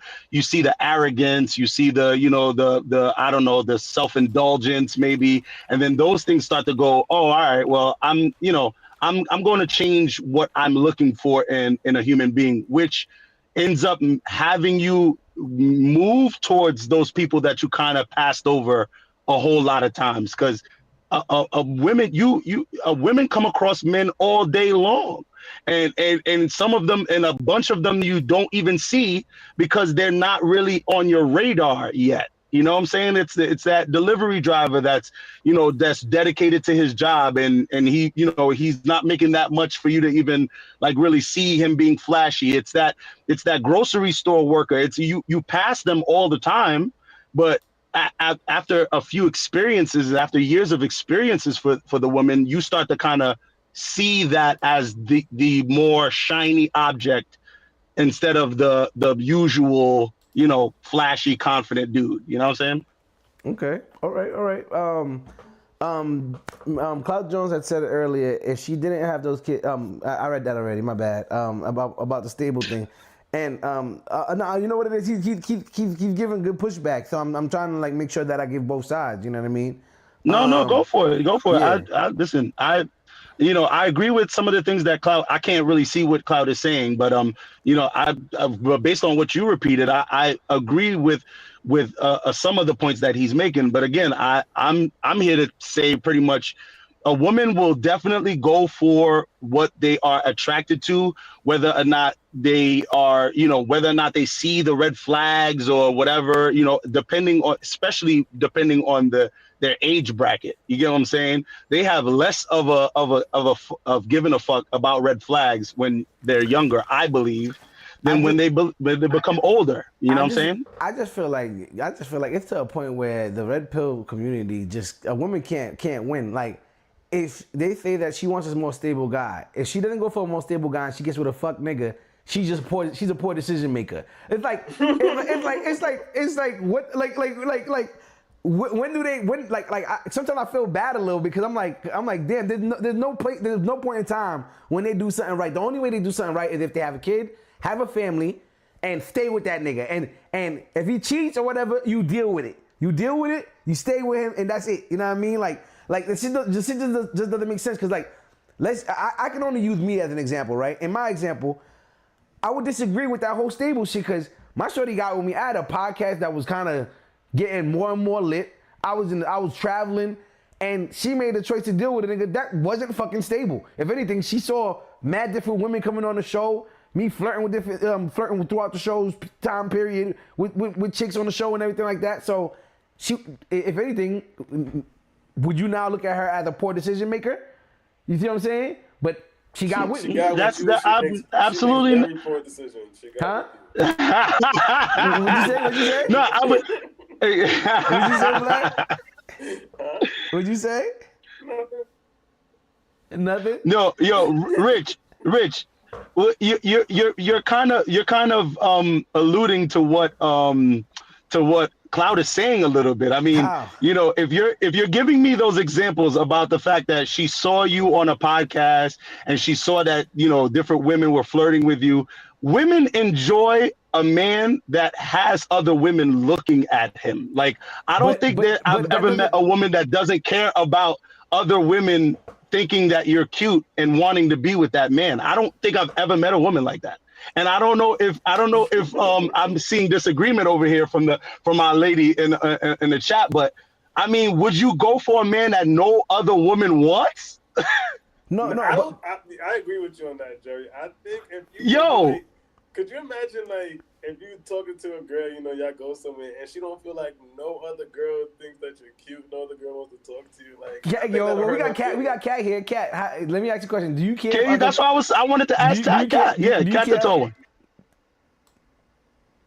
arrogance, you see the I don't know, the self-indulgence maybe, and then those things start to go, oh, all right, well, I'm going to change what I'm looking for in a human being, which ends up having you move towards those people that you kind of passed over a whole lot of times, because women come across men all day long, and some of them, and a bunch of them, you don't even see because they're not really on your radar yet. You know what I'm saying? It's that delivery driver that's dedicated to his job, and he's not making that much for you to even like really see him being flashy. It's that grocery store worker. It's you pass them all the time, but after a few experiences, after years of experiences for the woman, you start to kind of see that as the more shiny object instead of the usual, flashy, confident dude. You know what I'm saying? okay. All right. All right. Cloud Jones had said it earlier. If she didn't have those kids, I read that already. My bad. About the stable thing, and no, you know what it is. He keeps giving good pushback. So I'm trying to like make sure that I give both sides. You know what I mean? No, go for it. Go for it. Yeah. I listen. I agree with some of the things that Cloud. I can't really see what Cloud is saying, but well, based on what you repeated, I agree with some of the points that he's making. But again, I'm here to say pretty much, a woman will definitely go for what they are attracted to, whether or not whether or not they see the red flags or whatever, especially depending on their age bracket. You get what I'm saying? They have less of giving a fuck about red flags when they're younger, I believe, than when they become older. You know what I'm saying? I just feel like it's to a point where the red pill community, just a woman can't win. Like, if they say that she wants a more stable guy, if she doesn't go for a more stable guy and she gets with a fuck nigga, she's a poor decision maker. It's like what when do they sometimes I feel bad a little because I'm like damn, there's no point in time when they do something right. The only way they do something right is if they have a kid, have a family, and stay with that nigga. And if he cheats or whatever, you deal with it. You stay with him, and that's it. You know what I mean? Like this shit just doesn't make sense because I can only use me as an example, right? In my example, I would disagree with that whole stable shit because my shorty got with me. I had a podcast that was kind of getting more and more lit. I was traveling, and she made the choice to deal with a nigga that wasn't fucking stable. If anything, she saw mad different women coming on the show, me flirting with different throughout the show's time period with chicks on the show and everything like that. So she, if anything, would you now look at her as a poor decision maker? You see what I'm saying? But she got with me. Absolutely. Very poor decision. She got with you. What'd you say? No, I would. What'd you say, Black? What'd you say? Nothing. No, yo, Rich. Well, you're kind of alluding to what Cloud is saying a little bit. I mean, How? if you're giving me those examples about the fact that she saw you on a podcast and she saw that different women were flirting with you, women enjoy a man that has other women looking at him. Like, I don't think that I've ever met a woman that doesn't care about other women thinking that you're cute and wanting to be with that man. I don't think I've ever met a woman like that. And I don't know if I'm seeing disagreement over here from our lady in the chat, but I mean, would you go for a man that no other woman wants? No, but I agree with you on that, Jerry. I think if you Yo, could you imagine like if you talking to a girl, y'all go somewhere and she don't feel like no other girl thinks that you're cute, no other girl wants to talk to you, like yeah, well, we got Cat here. Cat, let me ask you a question. Do you care? Katie, that's what I wanted to ask Cat. Yeah, Cat the tall one.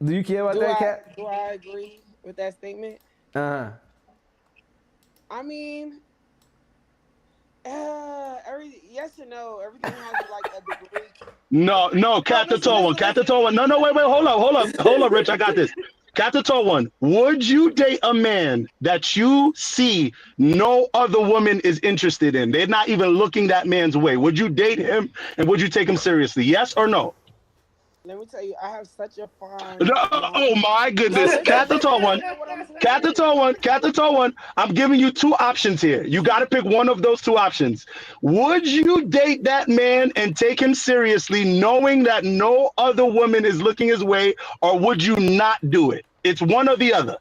Do you care about that, Cat? Do I agree with that statement? Uh-huh. I mean, yes and no. Everything has like a degree. No, Cat the tall one. Cat the tall one. No, wait, hold up, Rich. I got this. Cat the tall one. Would you date a man that you see no other woman is interested in? They're not even looking that man's way. Would you date him and would you take him seriously? Yes or no? Let me tell you, I have such a fine. Oh my goodness. Cat the tall one. Cat the tall one. I'm giving you two options here. You got to pick one of those two options. Would you date that man and take him seriously knowing that no other woman is looking his way, or would you not do it? It's one or the other.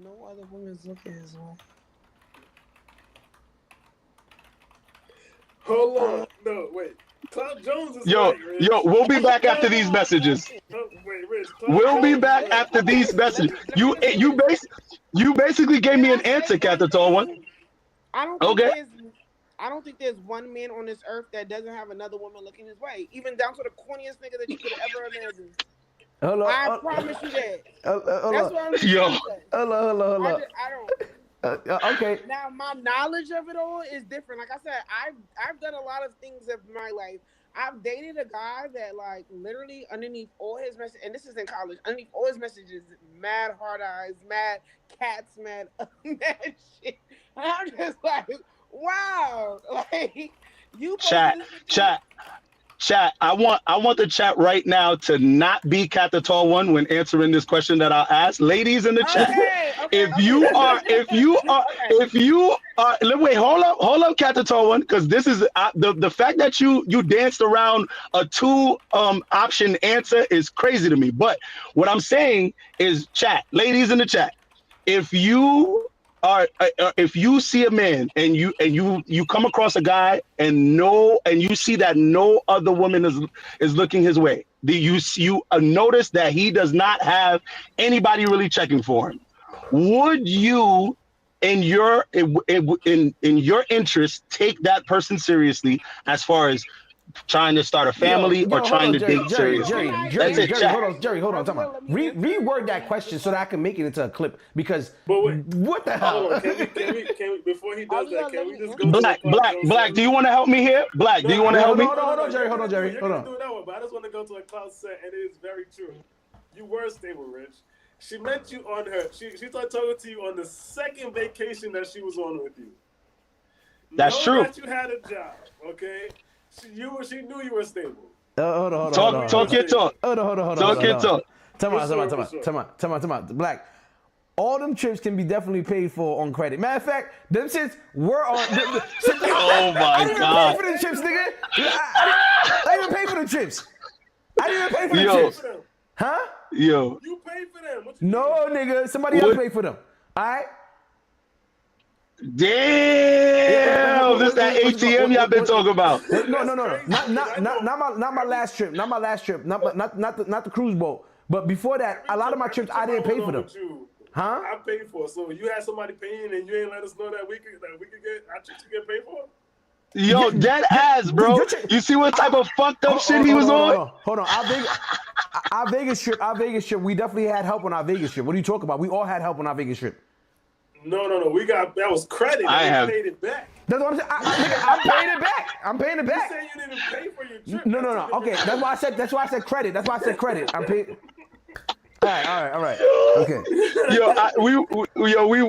No other woman is looking his way. Hold on. No, wait. Cloud Jones is Yo, we'll be back after these messages. Wait, Rich. We'll be back after these messages. You basically gave me an answer, Cat the tall one. I don't think there's one man on this earth that doesn't have another woman looking his way, even down to the corniest nigga that you could ever imagine. I promise you that. That's what I'm saying. Yo. Hold on. I don't. Okay. Now my knowledge of it all is different. Like I said, I've done a lot of things in my life. I've dated a guy that like literally underneath all his messages, and this is in college, underneath all his messages, mad hard eyes, mad cats, mad shit. And I'm just like, wow, like you. Chat. I want the chat right now to not be Cat the tall one when answering this question that I'll ask. Ladies in the chat, if you are, wait, hold up, Cat the tall one, because this is the fact that you danced around a two option answer is crazy to me. But what I'm saying is, chat, ladies in the chat, if you see a man and you come across a guy and you see that no other woman is looking his way, you notice that he does not have anybody really checking for him, would you in your interest take that person seriously as far as trying to start a family or trying to date seriously? Jerry, hold on. Reword that question so that I can make it into a clip, because what the hell? Hold on. Can we before he does that, can we just go Black, do you want to help me here? Black, do you want to help me? Hold on, Jerry. Hold on. Do that one, but I just want to go to a Cloud set, and it is very true. You were stable, Rich. She met you on her. She started talking to you on the second vacation that she was on with you. That's true. That you had a job, okay? She knew you were stable. Hold on. Talk your talk. Hold on. Talk your talk. Time out. Black. All them trips can be definitely paid for on credit. Matter of fact, them shits were on. Oh my I didn't God. even pay for the trips, nigga. I didn't pay for the trips. I didn't even pay for the trips. Huh? Yo. You paid for them. What No, nigga. Somebody else paid for them. All right? Damn, this that ATM y'all been talking about. No. Not my last trip. Not the cruise boat. But before that, a lot of my trips I didn't pay for them. Huh? I paid for it. So you had somebody paying and you ain't let us know that we could get our trips to get paid for? Yo, dead ass, bro. You see what type of fucked up shit he was on? Hold on. Our Vegas trip, we definitely had help on our Vegas trip. What are you talking about? We all had help on our Vegas trip. No. That was credit. I paid it back. That's what I'm saying. I'm paying it back. You said you didn't pay for your trip. No. Okay, that's why I said credit. I'm paying. All right. Okay.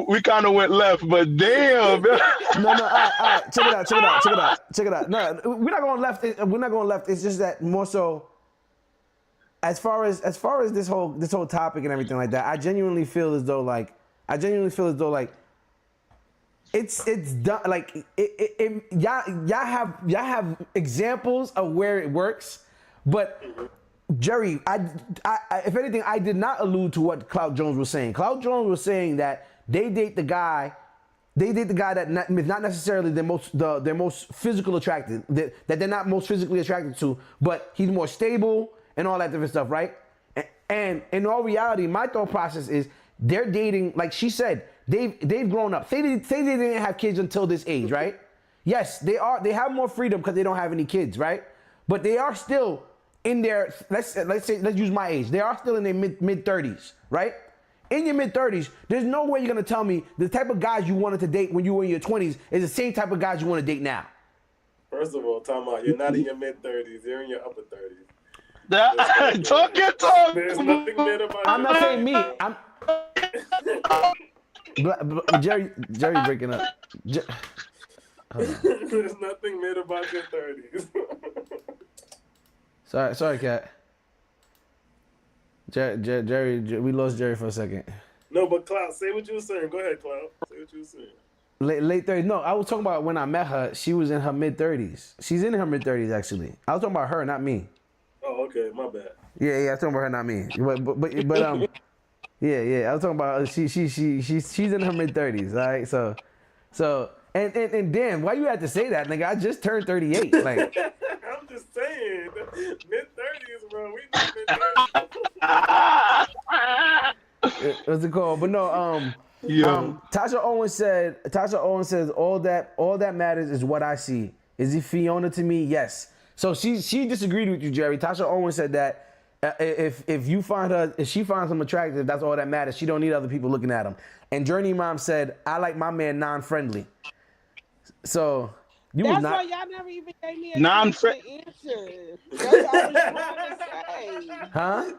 We kind of went left, but damn. No. All right. Check it out. No, we're not going left. It's just that more so. As far as this whole topic and everything like that, I genuinely feel as though like it's done. Like y'all have examples of where it works, but. Jerry, I if anything, I did not allude to what Cloud Jones was saying. Cloud Jones was saying that they date the guy. They date the guy that is not necessarily their most physical attracted, that they're not most physically attracted to, but he's more stable and all that different stuff, right? And in all reality, my thought process is they're dating, like she said, they've grown up. Say they didn't have kids until this age, right? Yes, they have more freedom because they don't have any kids, right? But they are still in their, let's use my age. They are still in their mid 30s, right? In your mid 30s, there's no way you're gonna tell me the type of guys you wanted to date when you were in your 20s is the same type of guys you want to date now. First of all, time out. You're not in your mid 30s. You're in your upper 30s. Talk your talk. There's nothing mid about. I'm not saying me. I'm. Jerry breaking up. There's nothing mid about your 30s. Sorry, Kat. Jerry, we lost Jerry for a second. No, but Cloud, say what you were saying. Go ahead, Cloud. Say what you were saying. Late 30s. No, I was talking about when I met her. She was in her mid 30s. She's in her mid 30s actually. I was talking about her, not me. Oh, okay, my bad. Yeah, I was talking about her, not me. But yeah. I was talking about she's in her mid 30s. All right, so and damn, why you had to say that, nigga? I just turned 38. Like I'm just saying, mid 30s, bro. We not mid 30s. what's it called? But no, Tasha Owens says all that matters is what I see. Is he Fiona to me? Yes. So she disagreed with you, Jerry. Tasha Owens said that if she finds him attractive, that's all that matters. She don't need other people looking at him. And Journey Mom said, I like my man non-friendly. So that's why y'all never even gave me a non-friendly answer. That's what I was trying to say. Huh?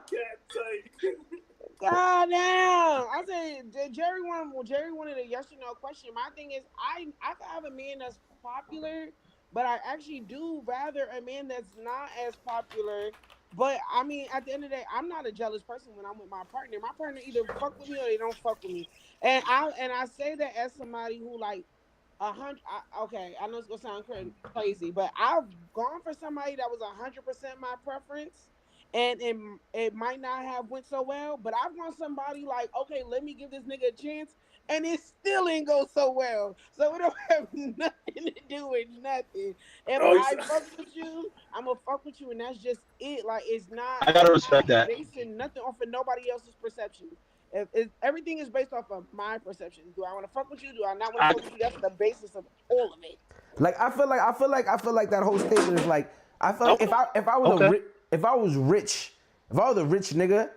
God damn! I said Jerry wanted a yes or no question. My thing is, I could have a man that's popular, but I actually do rather a man that's not as popular. But I mean, at the end of the day, I'm not a jealous person when I'm with my partner. My partner either fuck with me or they don't fuck with me. And I say that as somebody who like 100. Okay, I know it's gonna sound crazy, but I've gone for somebody that was 100% my preference. And it might not have went so well, but I've want somebody like, okay, let me give this nigga a chance, and it still ain't go so well. So it don't have nothing to do with nothing. If I fuck with you, I'm gonna fuck with you, and that's just it. Like it's not. I gotta respect that. Basing nothing off of nobody else's perception. If everything is based off of my perception. Do I want to fuck with you? Do I not want to fuck with you? That's the basis of all of it. Like I feel like that whole statement is like I feel like if I was a rich nigga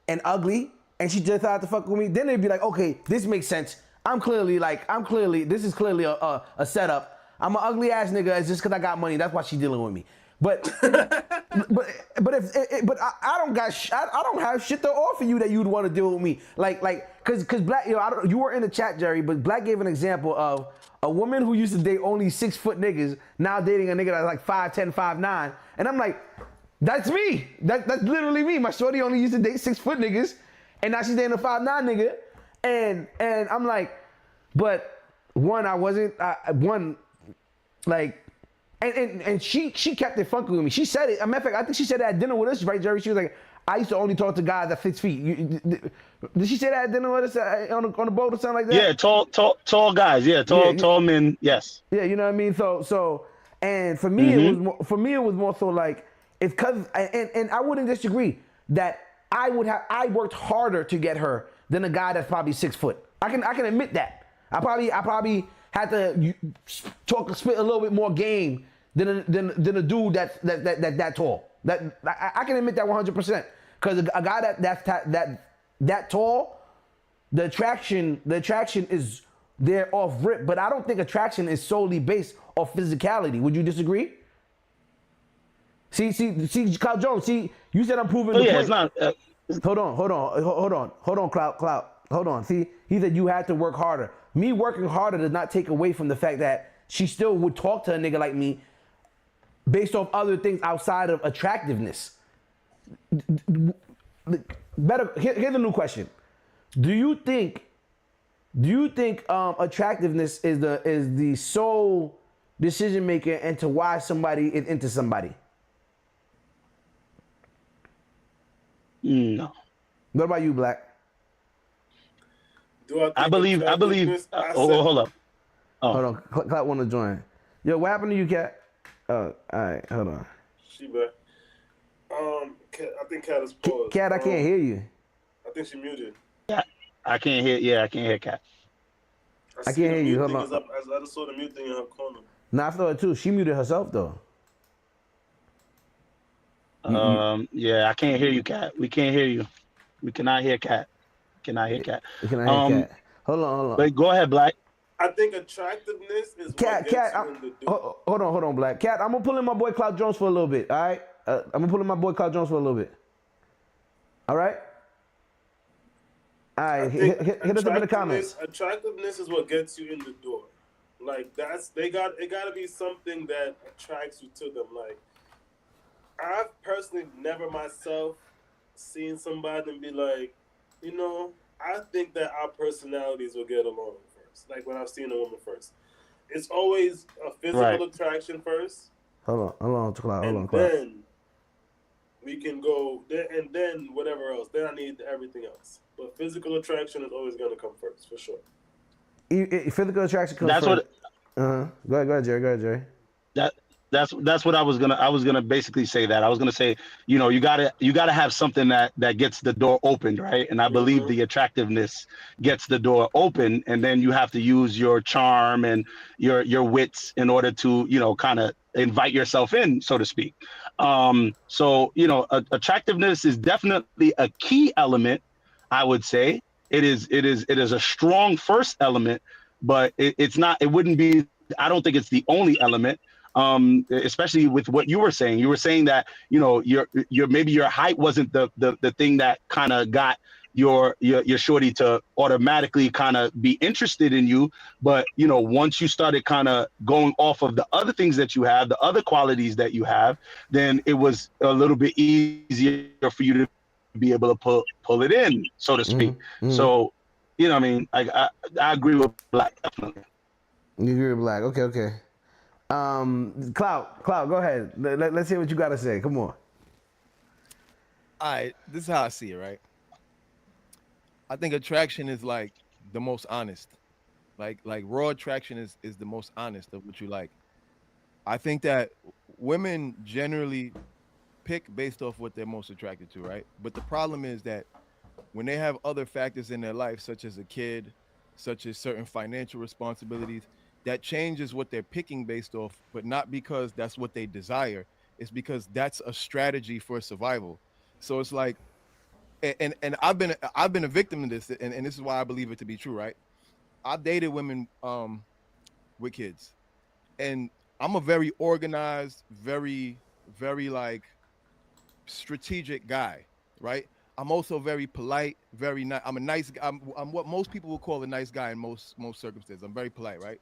and ugly and she just had to fuck with me, then it'd be like, okay, this makes sense. This is clearly a setup. I'm an ugly ass nigga. It's just because I got money. That's why she dealing with me. But I don't have shit to offer you that you'd want to deal with me. Cause Black, you were in the chat, Jerry, but Black gave an example of a woman who used to date only 6 foot niggas now dating a nigga that's like 5'10", 5'9", and I'm like, that's me. That's literally me. My shorty only used to date 6 foot niggas, and now she's dating a 5'9" nigga, and I'm like, but one, I wasn't And she kept it funky with me. She said it. As a matter of fact, I think she said it at dinner with us, right, Jerry? She was like, I used to only talk to guys at 6 feet. Did she say that at dinner with us on the boat or something like that? Yeah, tall guys. Yeah, tall men. Yes. Yeah, you know what I mean. So, and for me, it was more so like it's because, and I wouldn't disagree that I worked harder to get her than a guy that's probably 6 foot. I can admit that. I probably had to spit a little bit more game than a dude that tall. That I can admit that 100%. Because a guy that tall, the attraction is there off rip. But I don't think attraction is solely based off physicality. Would you disagree? See, Kyle Jones. See, you said I'm proving the point. It's not. Hold on, Clout. Hold on. See, he said you had to work harder. Me working harder does not take away from the fact that she still would talk to a nigga like me based off other things outside of attractiveness. Here's a new question. Do you think attractiveness is the sole decision maker into why somebody is into somebody? No. What about you, Black? Do I I think believe. attractiveness? I Oh, said hold up. Oh, Hold on, Clap want to join. Yo, what happened to you, Cat? Oh, all right, hold on. she back. I think Cat is paused. Cat, I can't hear you. I think she muted. yeah. I can't hear. Yeah, I can't hear Cat. I I see can't the hear you. mute Hold thing on. is up. I just saw the mute thing in her corner. Nah, I thought it too. She muted herself though. You Yeah, I can't hear you, Cat. We can't hear you. We cannot hear Cat. Cannot hear Cat. you cannot hear Um, Cat. Hold on. but go ahead, Black. I think attractiveness is what Cat, gets you in the door. hold on, Black. Cat, I'm gonna pull in my boy Cloud Jones for a little bit. All right, I'm gonna pull in my boy Cloud Jones for a little bit. All right. All I right, think hit us up in the comments. attractiveness is what gets you in the door. Like it got to be something that attracts you to them. Like I've personally never myself seen somebody and be like, I think that our personalities will get along first. Like when I've seen a woman first, it's always a physical Right. attraction first, Hold on, Cloud. Hold on, and Cloud. then we can go there, and then whatever else. Then I need everything else. But physical attraction is always going to come first, for sure. Physical attraction comes That's first. what Go ahead, Jerry. that that's what I was gonna basically say that I was gonna say, you gotta have something that gets the door opened, right? And I believe the attractiveness gets the door open, and then you have to use your charm and your wits in order to kind of invite yourself in, so to speak. So attractiveness is definitely a key element. I would say it is a strong first element, but it's not. It wouldn't be. I don't think it's the only element. Especially with what you were saying. You were saying that your maybe your height wasn't the thing that kind of got your shorty to automatically kind of be interested in you, but once you started kind of going off of the other things that you have, the other qualities that you have, then it was a little bit easier for you to be able to pull it in, so to speak. So what I mean, I agree with Black, definitely. You agree with Black? Okay. Cloud, go ahead. Let's hear what you got to say. Come on. All right, this is how I see it, right? I think attraction is like the most honest. Like raw attraction is the most honest of what you like. I think that women generally pick based off what they're most attracted to, right? But the problem is that when they have other factors in their life, such as a kid, such as certain financial responsibilities, that changes what they're picking based off, but not because that's what they desire. It's because that's a strategy for survival. So it's like, and I've been a victim of this, and this is why I believe it to be true, right? I've dated women with kids, and I'm a very organized, very like strategic guy, right? I'm also very polite, very nice. I'm a nice. I'm what most people would call a nice guy in most circumstances. I'm very polite, right?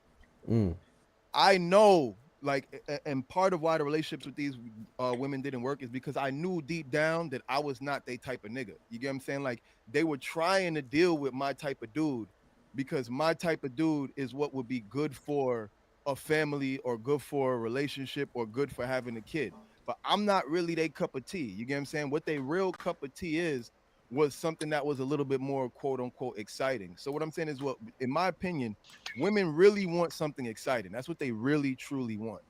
I know, like, and part of why the relationships with these women didn't work is because I knew deep down that I was not they type of nigga. You get what I'm saying? Like, they were trying to deal with my type of dude because my type of dude is what would be good for a family or good for a relationship or good for having a kid. But I'm not really their cup of tea. You get what I'm saying? What they real cup of tea is was something that was a little bit more quote unquote exciting. So what I'm saying is, what, in my opinion, women really want something exciting. That's what they really truly want.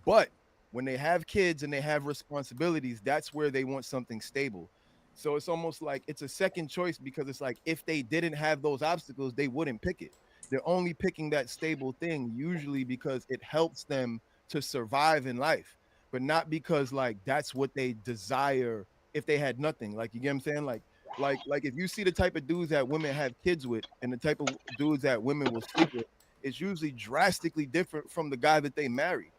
But when they have kids and they have responsibilities, that's where they want something stable. So it's almost like it's a second choice because it's like if they didn't have those obstacles, they wouldn't pick it. They're only picking that stable thing usually because it helps them to survive in life, but not because like that's what they desire if they had nothing. Like, you get what I'm saying? Like if you see the type of dudes that women have kids with and the type of dudes that women will sleep with, it's usually drastically different from the guy that they married.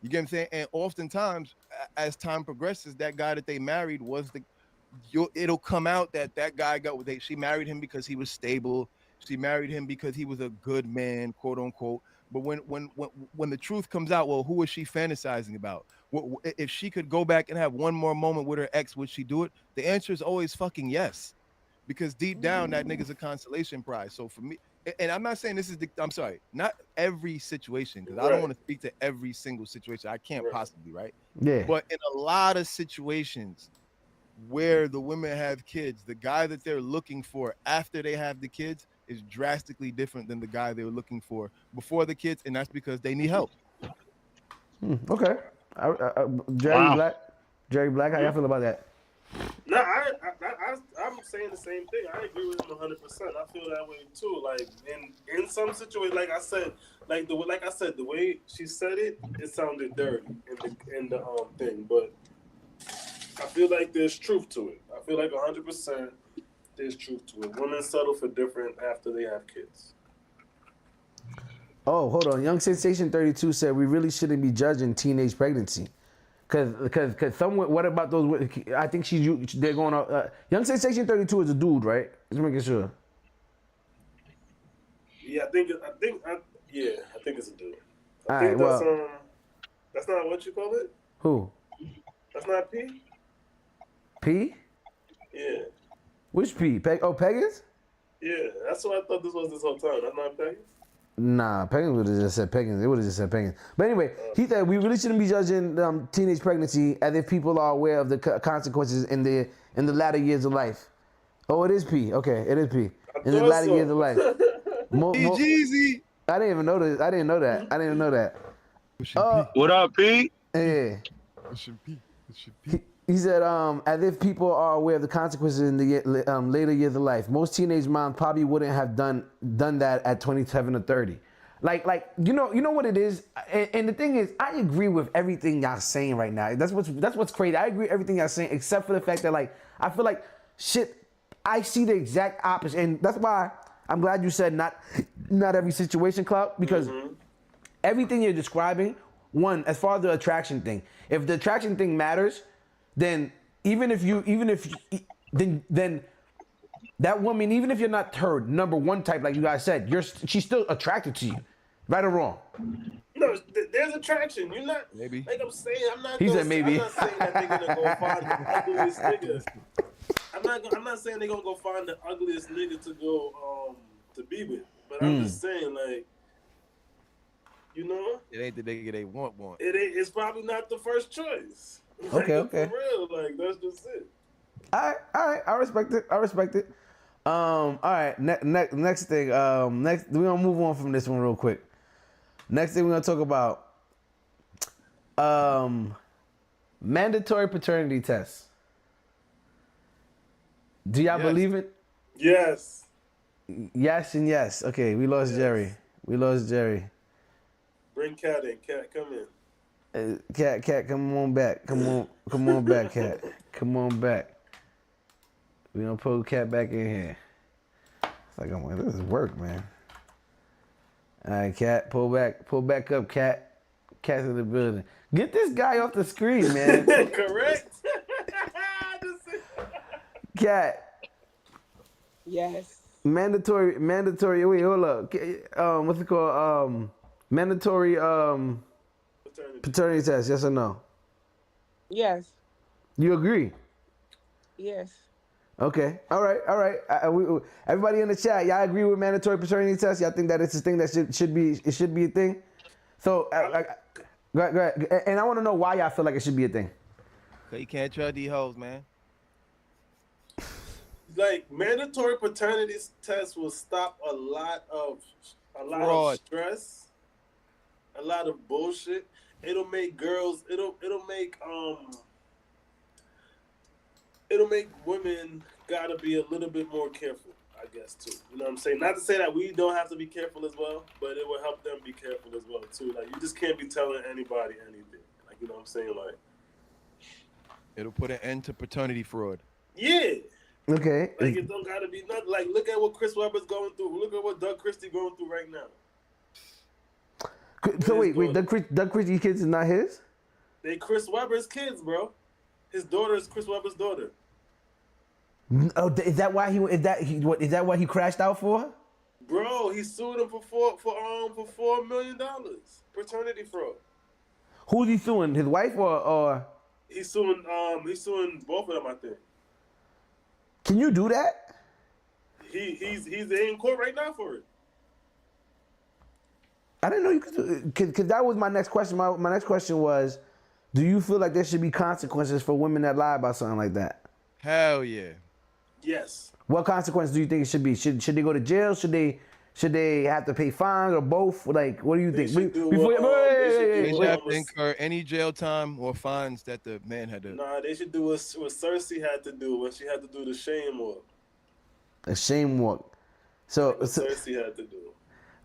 You get what I'm saying? And oftentimes, as time progresses, that guy that they married was it'll come out that that guy she married him because he was stable. She married him because he was a good man, quote unquote. But when the truth comes out, well, who is she fantasizing about? If she could go back and have one more moment with her ex, would she do it? The answer is always fucking yes, because deep down that nigga's a consolation prize. So for me, and I'm not saying this is I'm sorry, not every situation, because I don't want to speak to every single situation. I can't possibly, right? Yeah. But in a lot of situations where the women have kids, the guy that they're looking for after they have the kids is drastically different than the guy they were looking for before the kids, and that's because they need help. Okay. Jerry Wow. Black. Jerry Black, how y'all feel about that? No, I'm saying the same thing. I agree with him 100%. I feel that way too. Like in some situations, like I said, the way she said it, it sounded dirty in the thing. But I feel like there's truth to it. I feel like 100% there's truth to it. Women settle for different after they have kids. Oh, hold on. Young Sensation 32 said we really shouldn't be judging teenage pregnancy. Cause someone, what about those? I think they're going to, Young Sensation 32 is a dude, right? Just making sure. Yeah, I think it's a dude. All right, That's not what you call it? Who? That's not P? P? Yeah. Which P? Pegas? Yeah, that's what I thought this was this whole time. That's not Pegas? Nah, Peggins would have just said Peggins. They would have just said Peggins. But anyway, he said we really shouldn't be judging teenage pregnancy as if people are aware of the consequences in the latter years of life. Oh, it is P. Okay, it is P. In the latter years of life. Jeezy. I didn't even know this. I didn't know that. I didn't even know that. What up, Pete? Yeah. He said, as if people are aware of the consequences in the later years of life. Most teenage moms probably wouldn't have done that at 27 or 30. Like you know what it is. And the thing is, I agree with everything y'all saying right now. That's what's crazy. I agree with everything y'all saying, except for the fact that like I feel like shit. I see the exact opposite, and that's why I'm glad you said not every situation, Clout, because everything you're describing. One, as far as the attraction thing, if the attraction thing matters. Then then that woman, even if you're not her number one type, like you guys said, she's still attracted to you, right or wrong? No, there's attraction. You're not. Maybe. Like I'm saying, I'm not. He said maybe. I'm not saying that they're gonna go find the ugliest nigga. I'm not saying they're gonna go find the ugliest nigga to go to be with. But I'm just saying, like, you know, It ain't the nigga they want. it's probably not the first choice. Okay. For real, like that's just it. All right. I respect it. All right. Next thing. Next we're gonna move on from this one real quick. Next thing we're gonna talk about. Mandatory paternity tests. Do y'all believe it? Yes. Yes and yes. Okay, we lost Jerry. Bring Cat in. Cat, come in. Cat, come on back. Come on back, Cat. Come on back. We gonna pull Cat back in here. It's like, I'm like, this is work, man. All right, Cat, pull back up, Cat. Cat's in the building. Get this guy off the screen, man. Correct. Cat. Yes. Mandatory. Wait, hold up. What's it called? Mandatory paternity test. Yes or no? Yes. You agree? Yes. Okay. All right. Everybody in the chat, y'all agree with mandatory paternity test? Y'all think that it's a thing that should be a thing? So, go ahead. And I want to know why y'all feel like it should be a thing. Cause you can't trust these hoes, man. Like mandatory paternity tests will stop a lot of stress, a lot of bullshit. It'll make girls. It'll make women gotta be a little bit more careful, I guess, too. You know what I'm saying? Not to say that we don't have to be careful as well, but it will help them be careful as well too. Like you just can't be telling anybody anything. Like you know what I'm saying? Like it'll put an end to paternity fraud. yeah. Okay. Like it don't gotta be nothing. Like look at what Chris Webber's going through. Look at what Doug Christie going through right now. So wait, Doug Christie's kids is not his? They Chris Webber's kids, bro. His daughter is Chris Webber's daughter. Oh, is that why is that what he crashed out for? Bro, he sued him for $4 million paternity fraud. Who's he suing? His wife or? He's suing both of them, I think. Can you do that? He's in court right now for it. I didn't know you could do it. Because that was my next question. My next question was, do you feel like there should be consequences for women that lie about something like that? Hell yeah. Yes. What consequence do you think it should be? Should they go to jail? Should they have to pay fines or both? Like, what do you think? Should do Before, They should wait. have to incur any jail time or fines that the man had to. Nah, they should do what Cersei had to do when she had to do the shame walk. A shame walk. So Cersei had to do.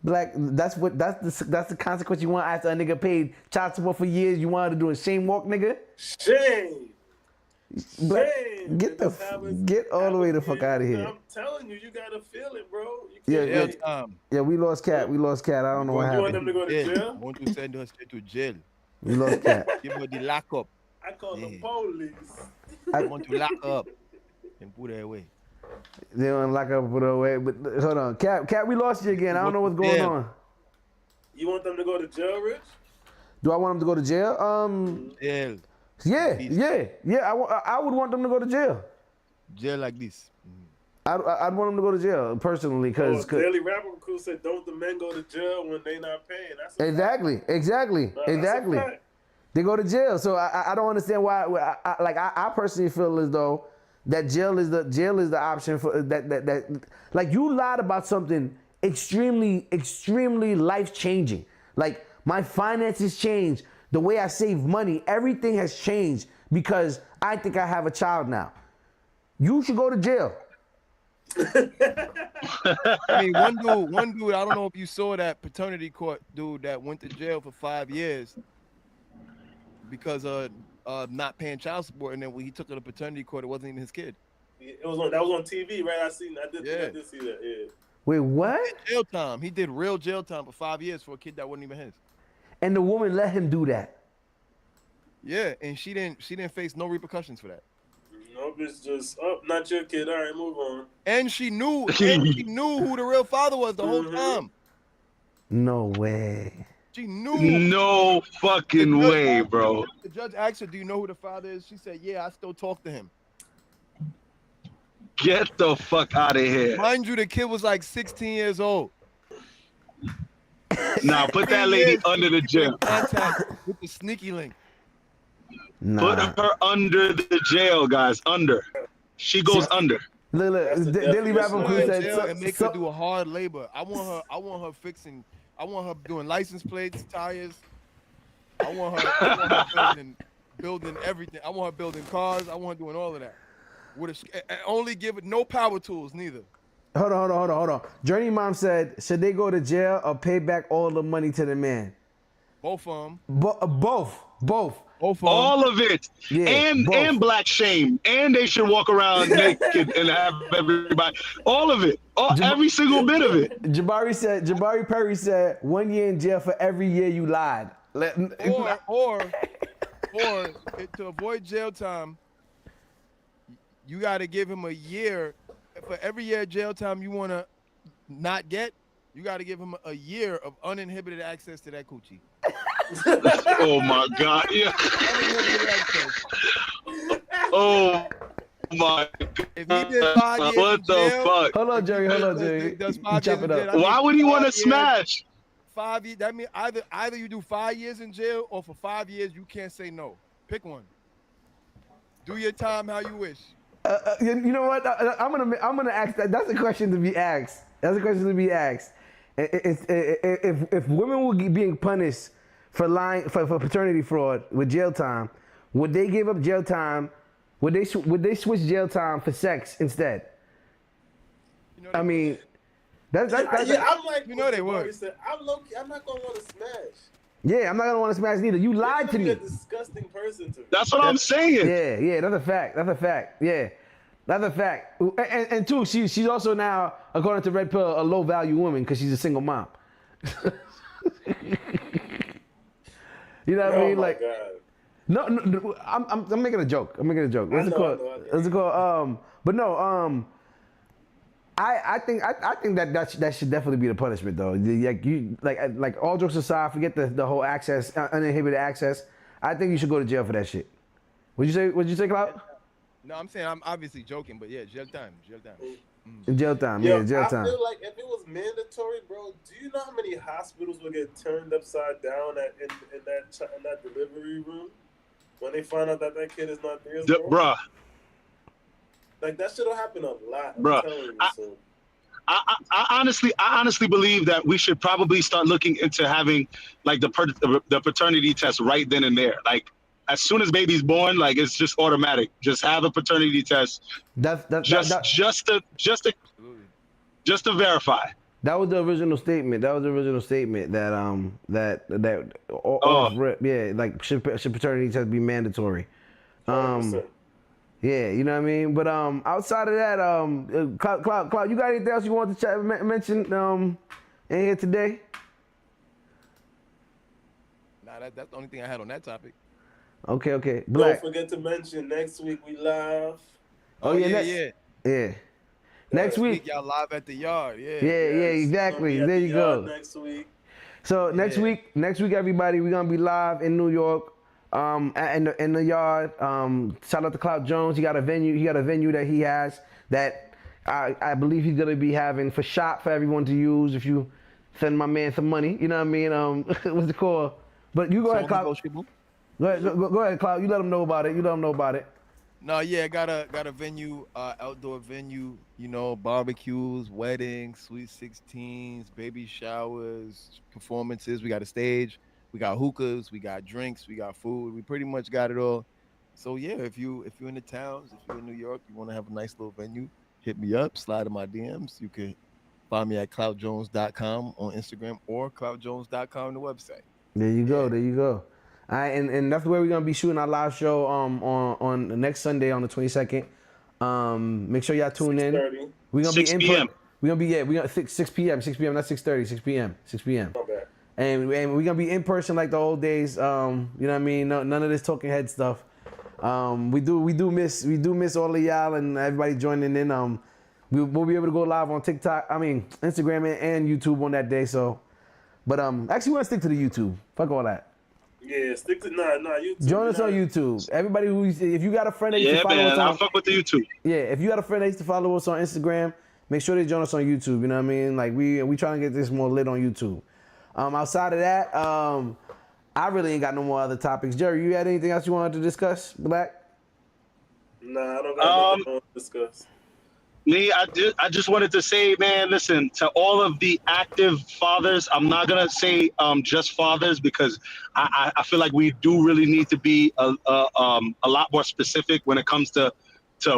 Black, that's the consequence you want after a nigga paid child support for years. You wanted to do a shame walk, nigga. Shame. Black, Shame. get all the way the fuck out of here. I'm telling you, you gotta feel it, bro. Yeah, we lost Cat. I don't know what happened. You want them to go to jail? I want to send her straight to jail. We lost Cat. Give her the lock up. I call the police. I want to lock up and put her away. They don't lock up put her away. But hold on, Cat, we lost you again. I don't know what's going on. You want them to go to jail, Rich? Do I want them to go to jail? Jail. Yeah. I would want them to go to jail. Jail like this. I'd want them to go to jail personally, because Daily Rapper Crew said, "Don't the men go to jail when they not paying?" That's exactly. They go to jail. So I don't understand why. I personally feel as though that jail is the option for that. Like, you lied about something extremely life changing. Like, my finances changed. The way I save money, everything has changed because I think I have a child now. You should go to jail. I mean, one dude, I don't know if you saw that paternity court dude that went to jail for 5 years because of not paying child support, and then when he took her to paternity court, it wasn't even his kid. That was on TV, right? I did see that. Yeah. Wait, what? Jail time. He did real jail time for 5 years for a kid that wasn't even his. And the woman let him do that. Yeah, and she didn't face no repercussions for that. Nope, it's just not your kid. All right, move on. And she knew who the real father was the whole time. No way. She knew. No fucking way, bro. The judge asked her, "Do you know who the father is?" She said, "Yeah, I still talk to him." Get the fuck out of here. Mind you, the kid was like 16 years old. Nah, put that lady under the jail. Contact with the sneaky link. Nah. Put her under the jail, guys. Under. She goes under. Look, Daily Rapper Crew said, and make her do a hard labor. I want her fixing. I want her doing license plates, tires. I want her building everything. I want her building cars. I want her doing all of that. Only give it no power tools, neither. Hold on. Journey Mom said, should they go to jail or pay back all the money to the man? Both of them. Both. All of it. Yeah, and black shame. And they should walk around naked and have everybody. All of it. Every single bit of it. Jabari Perry said 1 year in jail for every year you lied. Or to avoid jail time, you got to give him a year. For every year of jail time you want to not get, you got to give him a year of uninhibited access to that coochie. Oh my God! Yeah. Oh my God! If he did 5 years what the jail, fuck? Hold on, Jerry. Does 5 years in jail, Why would he want to smash? 5 years. That means either you do 5 years in jail, or for 5 years you can't say no. Pick one. Do your time how you wish. You know what? I'm gonna ask that. That's a question to be asked. If women were being punished for lying for paternity fraud with jail time, would they give up jail time? Would they switch jail time for sex instead? I mean, that's I'm like, you know they would. I'm low-key, I'm not gonna want to smash. Yeah, I'm not gonna want to smash neither. You lied to me. You're a disgusting person to me. That's what I'm saying. Yeah, that's a fact. Yeah, that's a fact. And two, she's also now, according to Red Pill, a low value woman because she's a single mom. You know what I mean? My Like, God. no, I'm making a joke. What's it called? But no, I think that should definitely be the punishment though. Like all jokes aside, forget the whole access, uninhibited access. I think you should go to jail for that shit. What'd you say, Cloud? No, I'm saying I'm obviously joking, but yeah, jail time. Jail time. Yo, Jail I time. feel like if it was mandatory, bro, do you know how many hospitals would get turned upside down in that delivery room when they find out that kid is not theirs, bro? Bruh. Like that shit'll happen a lot. I'm Bruh, telling you. I, So I honestly believe that we should probably start looking into having like the paternity test right then and there. Like as soon as baby's born, like it's just automatic. Just have a paternity test, That's that that just that. just to just to Absolutely. just to verify. That was the original statement. That was the original statement that off Oh, rip, yeah, like should paternity test be mandatory. 100%. Yeah, you know what I mean. But outside of that, Cloud, you got anything else you want to mention in here today? Nah, that's the only thing I had on that topic. Okay, Don't Black. forget to mention next week we live. Oh Oh yeah, yeah, yeah. yeah. Next Next week. week y'all live at the yard. Yeah. Yeah, Yes, we're gonna exactly. be at There the you yard go. next week. So next Yeah. week, everybody, we're gonna be live in New York, in the yard. Shout out to Cloud Jones. He got a venue. He got a venue that he has that I believe he's gonna be having for shop for everyone to use. If you send my man some money, you know what I mean. What's the call? But you go ahead, Cloud. negotiable. Go ahead, Cloud. You let them know about it. No, yeah, got a venue, outdoor venue, you know, barbecues, weddings, sweet 16s, baby showers, performances. We got a stage, we got hookahs, we got drinks, we got food. We pretty much got it all. So yeah, if you're in the towns, if you're in New York, you want to have a nice little venue, hit me up, slide in my DMs. You can find me at cloudjones.com on Instagram or cloudjones.com on the website. There you go. Yeah. There you go. All right, and that's where we're gonna be shooting our live show on the next Sunday on the 22nd. Make sure y'all tune in. 6:30. We're gonna be 6 in p.m. We're gonna be we gonna 6 p.m. 6 p.m. not 6:30. 6 p.m. 6 p.m. My bad. And we're gonna be in person like the old days. You know what I mean? No, none of this talking head stuff. We do miss all of y'all and everybody joining in. We'll be able to go live on TikTok. I mean Instagram and YouTube on that day. So, but actually, we're gonna stick to the YouTube. Fuck all that. Yeah, stick to YouTube. Join us on YouTube. Everybody if you got a friend that used yeah, to follow man. us I on, fuck with the YouTube. yeah, if you got a friend that used to follow us on Instagram, make sure they join us on YouTube. You know what I mean? Like we trying to get this more lit on YouTube. Outside of that, I really ain't got no more other topics. Jerry, you had anything else you wanted to discuss, Black? Nah, I don't got nothing more to discuss. Me, I just wanted to say, man, listen, to all of the active fathers, I'm not going to say just fathers because I feel like we do really need to be a lot more specific when it comes to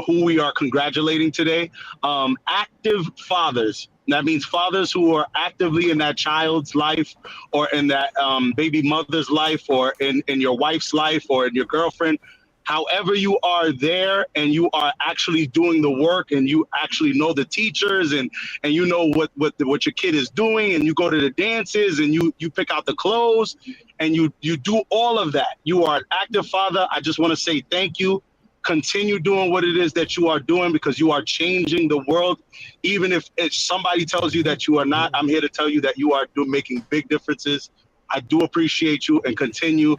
who we are congratulating today. Active fathers. That means fathers who are actively in that child's life or in that baby mother's life or in your wife's life or in your girlfriend. However you are there and you are actually doing the work and you actually know the teachers and you know what your kid is doing and you go to the dances and you pick out the clothes and you do all of that. You are an active father. I just want to say thank you. Continue doing what it is that you are doing because you are changing the world. Even if somebody tells you that you are not, I'm here to tell you that you are making big differences. I do appreciate you and continue.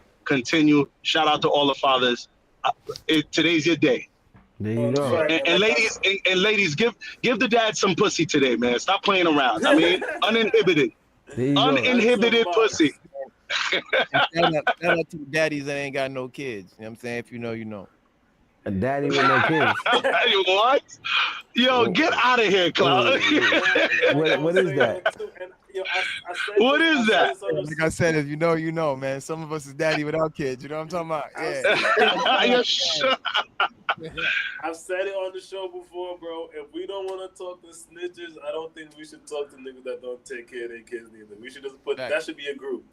Shout out to all the fathers. Today's your day. There you go. And ladies, give the dad some pussy today, man. Stop playing around. I mean, uninhibited There you go. uninhibited pussy. Shout out to the daddies that ain't got no kids. You know what I'm saying? If you know, you know. A daddy with no kids. What? Yo, get out of here, Cloud. What is that? What is that? Like I said, if you know, you know, man. Some of us is daddy without kids. You know what I'm talking about? Yeah. I've said it on the show before, bro. If we don't want to talk to snitches, I don't think we should talk to niggas that don't take care of their kids neither. We should just put that should be a group.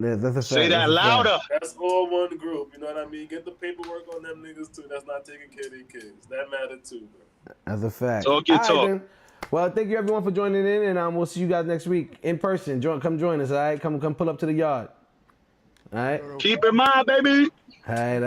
Yeah, that's a fact. Say that louder. That's all one group. You know what I mean? Get the paperwork on them niggas too. That's not taking care of their kids. That matter too, bro. That's a fact. Talk your All right, talk. then. Well, thank you everyone for joining in, and we'll see you guys next week in person. Come join us, all right? Come pull up to the yard. All right? Keep in mind, baby. All right.